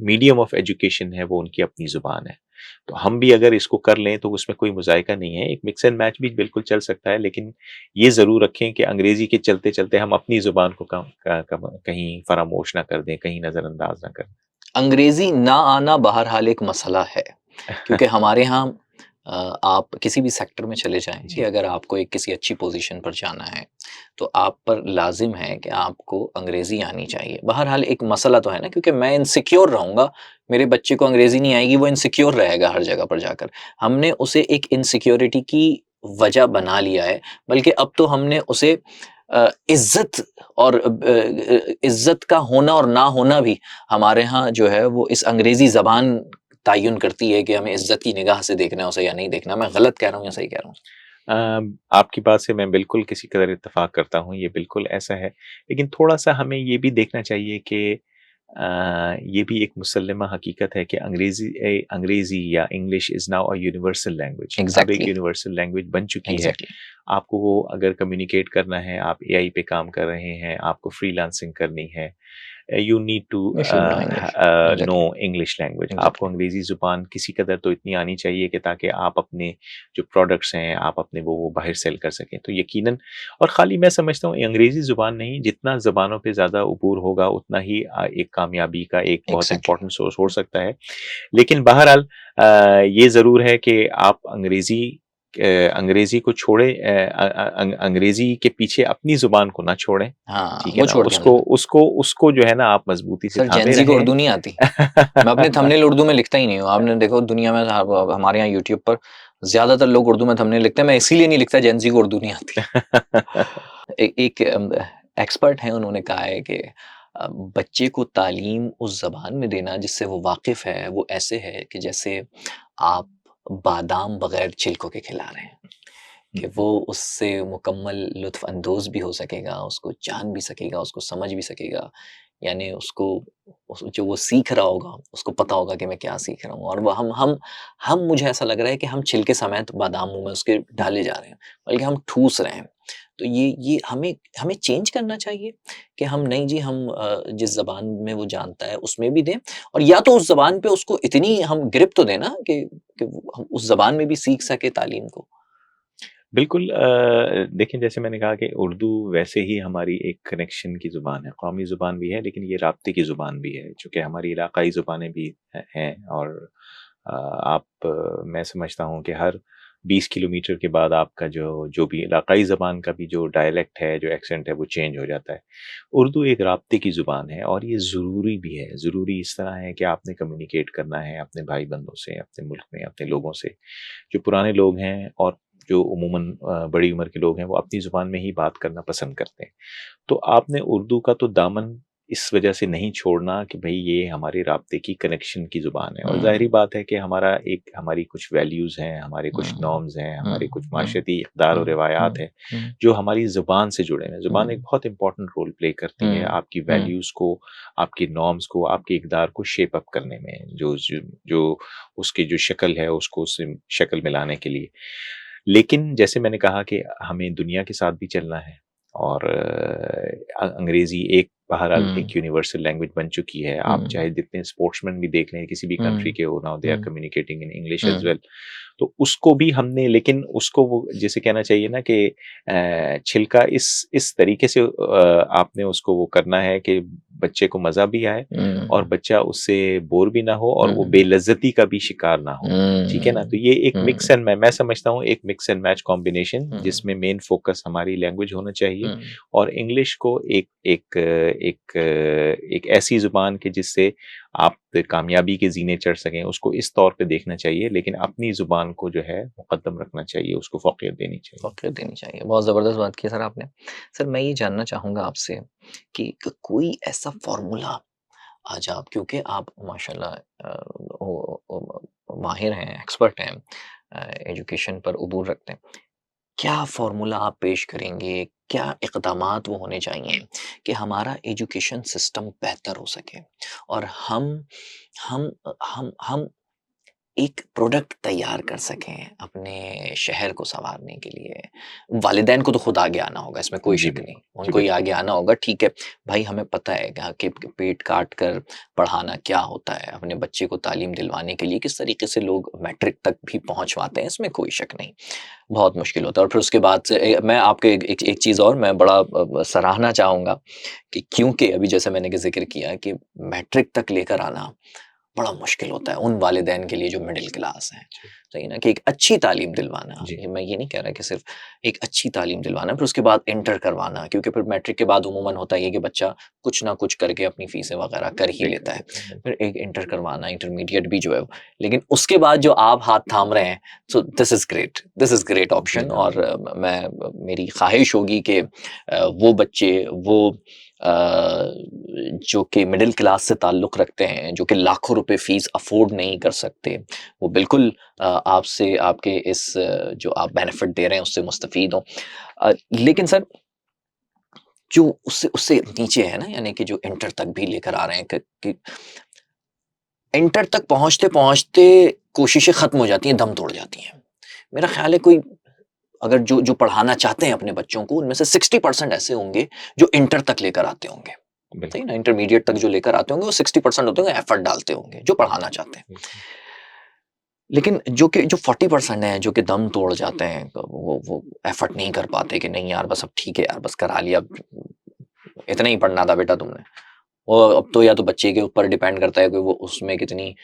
मीडियम ऑफ एजुकेशन है वो उनकी अपनी ज़ुबान है। तो हम भी अगर इसको कर लें तो उसमें कोई मुज़ायका नहीं है, एक मिक्स एंड मैच भी बिल्कुल चल सकता है, लेकिन ये ज़रूर रखें कि अंग्रेज़ी के चलते-चलते हम अपनी ज़ुबान को कहीं फरामोश ना कर दें, कहीं नज़रअंदाज ना कर दें। अंग्रेजी ना आना बहरहाल एक मसला है, क्योंकि हमारे यहाँ आप किसी भी सेक्टर में चले जाएं कि अगर आपको एक किसी अच्छी पोजीशन पर जाना है तो आप पर लाजिम है कि आपको अंग्रेजी आनी चाहिए। बहरहाल एक मसला तो है ना, क्योंकि मैं इनसिक्योर रहूँगा, मेरे बच्चे को अंग्रेजी नहीं आएगी, वो इनसिक्योर रहेगा हर जगह पर जाकर। हमने उसे एक इनसिक्योरिटी की वजह बना लिया है, बल्कि अब तो हमने उसे इज्जत और इज्जत का होना और ना होना भी हमारे यहाँ जो है वो इस अंग्रेजी ज़बान तयन करती है कि हमें इज्जत की निगाह से देखना है उसे या नहीं देखना। मैं गलत कह रहा हूँ या सही कह रहा हूँ? आपकी बात से मैं बिल्कुल किसी कदर इत्तेफाक करता हूँ, ये बिल्कुल ऐसा है, लेकिन थोड़ा-सा हमें ये भी देखना चाहिए कि ये भी एक मुसल्लमा हकीकत है कि अंग्रेज़ी या English is now a universal language. अब एक यूनिवर्सल लैंग्वेज बन चुकी है। आपको वो अगर कम्युनिकेट करना है, आप एआई पे काम कर रहे हैं, आपको फ्रीलांसिंग करनी है, you need to You should know English. Exactly. know English language. Exactly. आपको अंग्रेजी ज़ुबान किसी कदर तो इतनी आनी चाहिए कि ताकि आप अपने जो प्रोडक्ट्स हैं आप अपने वो बाहर सेल कर सकें। तो यकीनन, और ख़ाली मैं समझता हूँ अंग्रेज़ी ज़ुबान नहीं, जितना ज़बानों पे ज़्यादा अबूर होगा उतना ही एक कामयाबी का एक बहुत Exactly. इम्पोर्टेंट सोर्स हो सकता है। लेकिन बहरहाल ये ज़रूर है कि आप अंग्रेज़ी को छोड़ें, अंग्रेज़ी के पीछे अपनी ज़ुबान को ना छोड़ें। हाँ, ठीक है वो ना? छोड़ के उसको अंदर। उसको उसको जो है ना आप मज़बूती से सर थामे जेनज़ी को रहें। उर्दू नहीं आती। मैं अपने थंबनेल उर्दू में लिखता ही नहीं हूँ। आपने देखो दुनिया में हमारे यहाँ यूट्यूब पर ज़्यादातर लोग उर्दू में थंबनेल लिखते हैं। मैं इसीलिए नहीं लिखता, जेनज़ी को उर्दू नहीं आती। एक एक्सपर्ट हैं, उन्होंने कहा है कि बच्चे को तालीम उस ज़बान में देना जिससे वो वाकिफ़ है, वो ऐसे है कि जैसे आप बादाम बगैर छिलकों के खिला रहे हैं, कि वो उससे मुकम्मल लुत्फ़ अंदोज़ भी हो सकेगा, उसको जान भी सकेगा, उसको समझ भी सकेगा। यानी उसको जो वो सीख रहा होगा, उसको पता होगा कि मैं क्या सीख रहा हूँ। और वो हम मुझे ऐसा लग रहा है कि हम छिलके समेत बादाम मुँह में उसके डाले जा रहे हैं, बल्कि हम ठूस रहे हैं। तो ये हमें हमें चेंज करना चाहिए कि हम नहीं जी, हम जिस ज़बान में वो जानता है उसमें भी दें, और या तो उस ज़बान पे उसको इतनी हम गिरफ़्त तो दें ना कि वो हम उस ज़बान में भी सीख सके तालीम को। बिल्कुल, देखिए जैसे मैंने कहा कि उर्दू वैसे ही हमारी एक कनेक्शन की ज़ुबान है, कौमी ज़ुबान भी है, लेकिन ये राब्ते की ज़ुबान भी है, चूँकि हमारी इलाक़ाई ज़ुबानें भी हैं। और मैं समझता हूँ कि हर 20 किलोमीटर के बाद आपका जो जो भी इलाक़ाई ज़बान का भी जो डायलेक्ट है, जो एक्सेंट है, वो चेंज हो जाता है। उर्दू एक राब्ते की ज़ुबान है और ये ज़रूरी भी है। ज़रूरी इस तरह है कि आपने कम्युनिकेट करना है अपने भाई-बंधों से, अपने मुल्क में, अपने लोगों से। जो पुराने लोग हैं और जो उमूमन बड़ी उम्र के लोग हैं, वो अपनी ज़ुबान में ही बात करना पसंद करते हैं। तो आपने उर्दू का तो दामन इस वजह से नहीं छोड़ना कि भई ये हमारे राब्ते की कनेक्शन की ज़ुबान है। और ज़ाहिर-सी हुँ, बात है कि हमारी कुछ वैल्यूज़ हैं, हमारे कुछ हुँ, नॉर्म्स हैं, हुँ, हमारे कुछ हुँ, माशरती इक़दार और हुँ, रिवायात हुँ, हैं, हुँ, जो हमारी ज़ुबान से जुड़े हुए हैं। ज़ुबान एक हुँ, बहुत इम्पोर्टेंट रोल प्ले करती है हुँ, आपकी हुँ, वैल्यूज़ को, आपके नॉर्म्स को, आपके इक़दार को शेप अप करने में, जो उसकी जो शक्ल है, उसको उससे शक्ल मिलाने के लिए। लेकिन जैसे मैंने कहा कि हमें दुनिया के साथ भी चलना है और अंग्रेज़ी एक बहरहाल हुँ, एक यूनिवर्सल लैंग्वेज बन चुकी है। आप हुँ, चाहे जितने स्पोर्ट्समैन भी देख लें, किसी भी कंट्री हुँ, के हो, now they are hmm, communicating in English as hmm, well. तो उसको भी हमने, लेकिन उसको वो जैसे कहना चाहिए ना कि छिलका इस तरीके से आपने उसको वो करना है कि बच्चे को मज़ा भी आए और हुँ, बच्चा उससे बोर भी ना हो और वो हुँ, बेलज़्ज़ती का भी शिकार ना हो। ठीक है ना? तो ये एक हुँ, मिक्स एंड मैं समझता हूँ एक मिक्स एंड मैच कॉम्बिनेशन, हुँ, जिसमें मेन फ़ोकस हमारी लैंग्वेज होना चाहिए हुँ, और इंग्लिश को एक ऐसी ज़ुबान के जिससे आप कामयाबी के ज़ीने चढ़ सकें, उसको इस तौर पे देखना चाहिए, लेकिन अपनी ज़ुबान को जो है मुक़द्दम रखना चाहिए, उसको फ़ौक़ियत देनी चाहिए। फ़ौक़ियत देनी चाहिए। बहुत ज़बरदस्त बात की सर आपने। सर मैं ये जानना चाहूँगा आपसे कि कोई ऐसा फ़ॉर्मूला आज आप, क्योंकि आप माशाल्लाह माहिर हैं, एक्सपर्ट हैं, एजुकेशन पर उबूर रखते हैं। क्या फ़ॉर्मूला आप पेश करेंगे? क्या इक़दामात वो होने चाहिए कि हमारा एजुकेशन सिस्टम बेहतर हो सके और हम एक प्रोडक्ट तैयार कर सकें अपने शहर को सँवारने के लिए? वालिदैन को तो खुद आगे आना होगा, इसमें कोई जी, शक नहीं। बिल्कुल। जी, उनको ही बिल्कुल। आगे आना होगा, ठीक है, भाई हमें पता है कि पेट काट कर पढ़ाना क्या होता है। अपने बच्चे को तालीम दिलवाने के लिए किस तरीके से लोग मैट्रिक तक भी पहुँचवाते हैं, इसमें कोई शक नहीं। बहुत मुश्किल होता है और फिर उसके बाद से मैं आपके एक चीज़ और मैं बड़ा सराहना चाहूँगा कि क्योंकि अभी जैसे मैंने कि ज़िक्र किया कि मैट्रिक तक लेकर आना बड़ा मुश्किल होता है उन वालिदैन के लिए जो मिडिल क्लास हैं। जी, सही ना? कि एक अच्छी तालीम दिलवाना, जी। ये मैं ये नहीं कह रहा कि सिर्फ़ एक अच्छी तालीम दिलवाना, फिर उसके बाद इंटर करवाना, क्योंकि फिर मैट्रिक के बाद उमूमन होता ये है कि बच्चा कुछ ना कुछ करके अपनी फ़ीसें वग़ैरह कर ही पे कर लेता है। लेते हैं, बिल्कुल। फिर एक इंटर करवाना, इंटरमीडिएट भी जो है, लेकिन उसके बाद जो आप हाथ थाम रहे हैं, सो दिस इज़ ग्रेट जी, ऑप्शन। और बिल्कुल। मेरी ख़्वाहिश होगी कि वो बच्चे, वो जो कि मिडिल क्लास से ताल्लुक़ रखते हैं, जो कि लाखों रुपए फ़ीस अफ़ोर्ड नहीं कर सकते, वो बिल्कुल आपसे, आपके इस जो आप बेनिफिट दे रहे हैं उससे मुस्तफ़ीद हों। लेकिन सर जो उससे उससे नीचे है ना, यानी कि जो इंटर तक भी लेकर आ रहे हैं, कि इंटर तक पहुँचते-पहुँचते कोशिशें ख़त्म हो जाती हैं, दम तोड़ जाती हैं। मेरा ख़्याल है कोई अगर जो जो पढ़ाना चाहते हैं अपने बच्चों को, उनमें से 60% ऐसे होंगे जो इंटर तक लेकर आते होंगे। सही बिल्कुल ना, इंटरमीडिएट तक जो लेकर आते होंगे वो 60% होते होंगे, एफर्ट डालते होंगे जो पढ़ाना चाहते हैं। बिल्कुल। लेकिन जो 40% है जो कि दम तोड़ जाते हैं, वो एफर्ट नहीं कर पाते कि नहीं यार बस अब ठीक है यार, बस करा लिया, अब इतना ही पढ़ना था बेटा तुमने। वो अब तो या तो बच्चे के ऊपर डिपेंड करता है कि वो उसमें कितनी,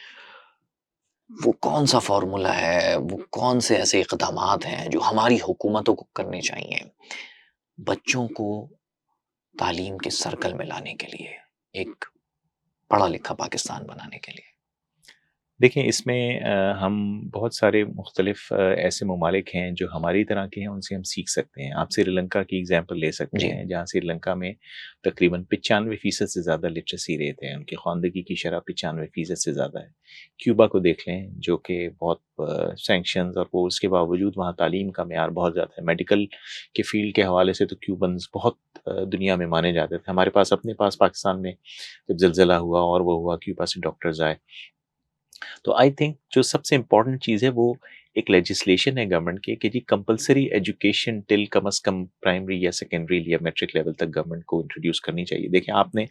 वो कौन सा फॉर्मूला है, वो कौन से ऐसे इक़दामात हैं जो हमारी हुकूमतों को करने चाहिए बच्चों को तालीम के सर्कल में लाने के लिए, एक पढ़ा लिखा पाकिस्तान बनाने के लिए। देखिए इसमें हम बहुत सारे मुख्तलिफ ऐसे ममालिक हैं जो हमारी तरह के हैं, उनसे हम सीख सकते हैं। आप श्रीलंका की एग्जांपल ले सकते जी। हैं, जहाँ श्रीलंका में तकरीबन 95% से ज़्यादा लिटरेसी रेट है, उनकी ख़वानदगी की शरह 95% से ज़्यादा है। क्यूबा को देख लें जो कि बहुत सैंक्शंस और वो उसके बावजूद वहाँ तालीम का मेयार बहुत ज़्यादा है। मेडिकल के फील्ड के हवाले से तो क्यूबन्स बहुत दुनिया में माने जाते थे। हमारे पास अपने पास पाकिस्तान में जब ज़लज़ला हुआ और वो हुआ, क्यूबा से डॉक्टर्स आए। तो आई थिंक जो सबसे इम्पोर्टेंट चीज़ है वो एक लेजिस्लेशन है गवर्नमेंट की कि जी कंपलसरी एजुकेशन टिल कम अज़ कम प्राइमरी या सेकेंडरी या मैट्रिक लेवल तक गवर्नमेंट को इंट्रोड्यूस करनी चाहिए। देखिए आपने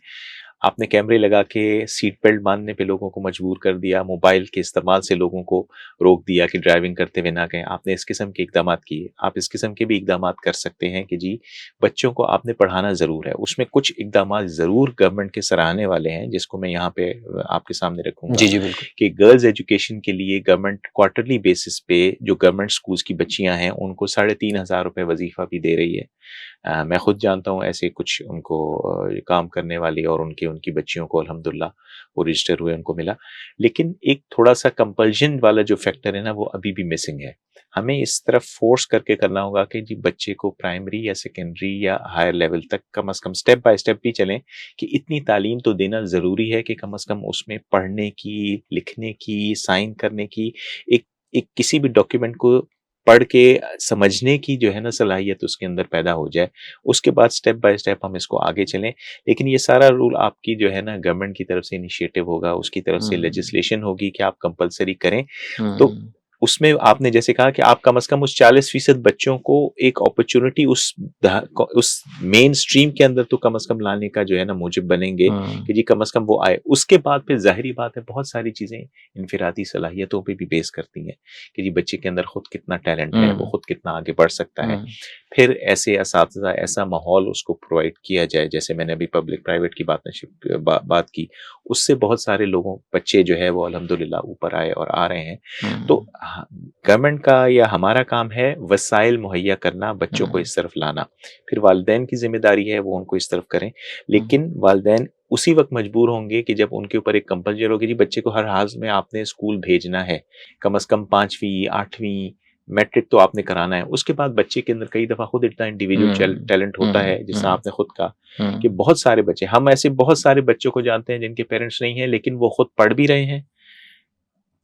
आपने कैमरे लगा के सीट बेल्ट बांधने पे लोगों को मजबूर कर दिया, मोबाइल के इस्तेमाल से लोगों को रोक दिया कि ड्राइविंग करते हुए ना कहें। आपने इस किस्म के इक़दामात किए। आप इस किस्म के भी इक़दामात कर सकते हैं कि जी बच्चों को आपने पढ़ाना ज़रूर है। उसमें कुछ इक़दामात ज़रूर गवर्नमेंट के सराहने वाले हैं, जिसको मैं यहाँ पे आपके सामने रखूँगा जी, जी, बिल्कुल। कि गर्ल्स एजुकेशन के लिए गवर्नमेंट क्वार्टरली बेसिस पे जो गवर्नमेंट स्कूल्स की बच्चियाँ हैं, उनको 3,500 रुपए वज़ीफ़ा भी दे रही है। मैं खुद जानता हूँ ऐसे कुछ उनको काम करने वाली, और उनकी उनकी बच्चियों को अल्हम्दुलिल्लाह वो रजिस्टर हुए उनको मिला। लेकिन एक थोड़ा-सा कंपल्शन वाला जो फैक्टर है ना, वो अभी भी मिसिंग है। हमें इस तरफ फ़ोर्स करके करना होगा कि जी बच्चे को प्राइमरी या सेकेंडरी या हायर लेवल तक कम से कम स्टेप बाय स्टेप भी चलें कि इतनी तालीम तो देना ज़रूरी है कि कम से कम उसमें पढ़ने की, लिखने की, साइन करने की, एक एक किसी भी डॉक्यूमेंट को पढ़ के समझने की जो है ना सलाहियत उसके अंदर पैदा हो जाए। उसके बाद स्टेप बाय स्टेप हम इसको आगे चलें। लेकिन ये सारा रूल आपकी जो है ना गवर्नमेंट की तरफ से इनिशिएटिव होगा, उसकी तरफ से लेजिस्लेशन होगी कि आप कंपल्सरी करें। तो हुँ, उसमें आपने जैसे कहा कि आप कम से कम उस 40% बच्चों को एक अपॉर्चुनिटी उस मेन स्ट्रीम के अंदर तो कम से कम लाने का जो है ना मूजिब बनेंगे हुँ, कि जी कम से कम वो आए। उसके बाद फिर ज़ाहिरी बात है बहुत सारी चीज़ें इनफिरादी सलाहियतों पे भी बेस करती हैं कि जी बच्चे के अंदर खुद कितना टैलेंट है, वो हुँ, खुद कितना आगे बढ़ सकता है। हुँ, फिर ऐसे असातिज़ा ऐसा माहौल उसको प्रोवाइड किया जाए, जैसे मैंने अभी पब्लिक प्राइवेट की बात की, उससे बहुत सारे लोगों बच्चे जो है वो अल्हम्दुलिल्लाह ऊपर आए और आ रहे हैं। तो हुँ, गवर्नमेंट का या हमारा काम है वसाइल मुहैया करना, बच्चों को हुँ, इस तरफ लाना। फिर वालिदैन की ज़िम्मेदारी है वो उनको इस तरफ करें। हुँ, लेकिन वालिदैन उसी वक़्त मजबूर होंगे कि जब उनके ऊपर एक कंपल्जन होगी, जी बच्चे को हर हाल में आपने स्कूल भेजना है। कम से कम 5वीं 8वीं मैट्रिक तो आपने कराना है। उसके बाद बच्चे के अंदर कई दफ़ा खुद इतना इंडिविजुअल हुँ, टैलेंट होता हुँ, है, जिससे हुँ, आपने खुद कहा कि हुँ, बहुत सारे बच्चे, हम ऐसे बहुत सारे बच्चों को जानते हैं जिनके पेरेंट्स नहीं हैं, लेकिन वो खुद पढ़ भी रहे हैं,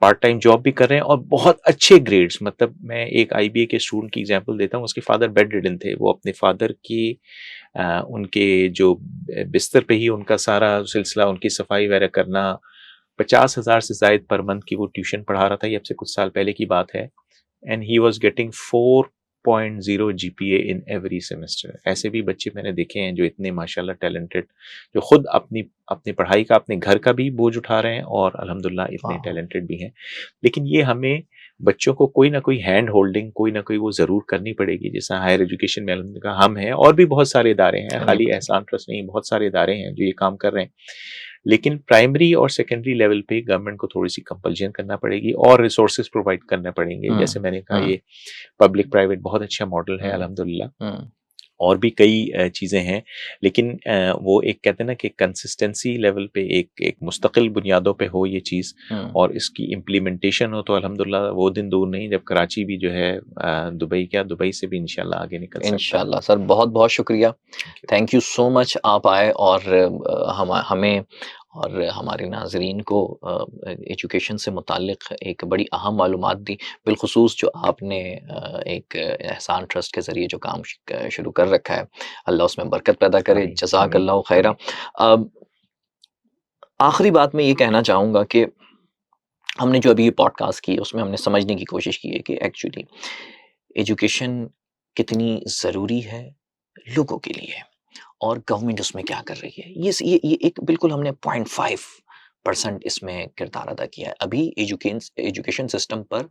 पार्ट टाइम जॉब भी कर रहे हैं और बहुत अच्छे ग्रेड्स। मतलब मैं एक आईबीए के स्टूडेंट की एग्जांपल देता हूँ, उसके फादर बेड रिडन थे। वो अपने फादर की उनके जो बिस्तर पे ही उनका सारा सिलसिला, उनकी सफाई वगैरह करना, 50,000 से ज़ायद पर मंथ की वो ट्यूशन पढ़ा रहा था। ये अब से कुछ साल पहले की बात है। And he was getting 4.0 GPA in every semester. ऐसे भी बच्चे मैंने देखे हैं जो इतने माशाल्लाह टैलेंटेड, जो खुद अपनी अपनी पढ़ाई का, अपने घर का भी बोझ उठा रहे हैं और अल्हम्दुलिल्लाह इतने वाह! टैलेंटेड भी हैं। लेकिन ये हमें बच्चों को कोई ना कोई हैंड होल्डिंग, कोई ना कोई वो ज़रूर करनी पड़ेगी। जैसा हायर एजुकेशन में अल्हम्दुलिल्लाह हम हैं और भी बहुत सारे इदारे हैं, करनी खाली पड़ेगी। एहसान ट्रस्ट नहीं, बहुत सारे इदारे हैं जो ये काम कर रहे हैं। लेकिन प्राइमरी और सेकेंडरी लेवल पे गवर्नमेंट को थोड़ी-सी कंपल्शन करना पड़ेगी और रिसोर्सेज़ प्रोवाइड करने पड़ेंगे। हुँ, जैसे मैंने कहा, हुँ, ये पब्लिक प्राइवेट बहुत अच्छा मॉडल है हुँ, अल्हम्दुलिल्लाह। हुँ, और भी कई चीज़ें हैं, लेकिन वो एक कहते हैं ना कि कंसिस्टेंसी लेवल पे एक एक मुस्तकिल बुनियादों पे हो ये चीज़, हुँ। और इसकी इम्प्लीमेंटेशन हो, तो अल्हम्दुलिल्लाह वो दिन दूर नहीं जब कराची भी जो है दुबई से भी इंशाल्लाह आगे निकल सकता है। इंशाल्लाह सर, बहुत-बहुत शुक्रिया। Thank you. Thank you so much, आप आए और हमें और हमारे नाज़रीन को एजुकेशन से मुताल्लिक़ एक बड़ी अहम मालूमात दी। बिलख़ुसूस जो आपने एक एहसान ट्रस्ट के ज़रिए जो काम शुरू कर रखा है, अल्लाह उसमें बरकत पैदा करे, आमीन, आमीन, जज़ाकल्लाहु खैरा। आमीन। अब आखिरी बात मैं ये कहना चाहूँगा कि हमने जो अभी ये पॉडकास्ट की, उसमें हमने समझने की कोशिश की है कि एक्चुअली एजुकेशन कितनी ज़रूरी है लोगों के लिए। और गवर्नमेंट उसमें क्या कर रही है। ये एक बिल्कुल हमने 0.5% इसमें किरदार अदा किया है। अभी एजुकेशन सिस्टम पर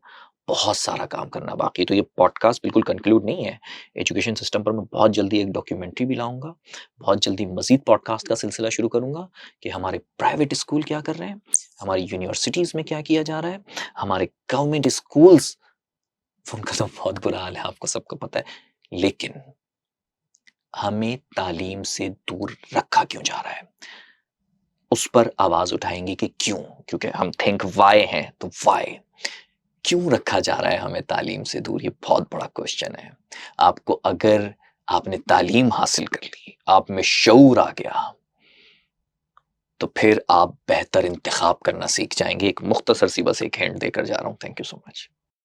बहुत सारा काम करना बाकी है। तो ये पॉडकास्ट बिल्कुल कंक्लूड नहीं है। एजुकेशन सिस्टम पर मैं बहुत जल्दी एक डॉक्यूमेंट्री भी लाऊंगा, बहुत जल्दी मजीद पॉडकास्ट का सिलसिला शुरू करूंगा कि हमारे प्राइवेट स्कूल क्या कर रहे हैं, हमारी यूनिवर्सिटीज़ में क्या किया जा रहा है, हमारे गवर्नमेंट स्कूल्स, उनका तो बहुत बुरा हाल है, आपको सबको पता है। लेकिन हमें तालीम से दूर रखा क्यों जा रहा है, उस पर आवाज़ उठाएंगे कि क्यों। क्योंकि हम थिंक वाई हैं, तो वाई क्यों रखा जा रहा है हमें तालीम से दूर, ये बहुत बड़ा क्वेश्चन है। आपको अगर आपने तालीम हासिल कर ली, आप में शऊर आ गया, तो फिर आप बेहतर इंतखाब करना सीख जाएंगे। एक मुख्तसर सी बस एक हिंट देकर जा रहा हूँ। Thank you so much.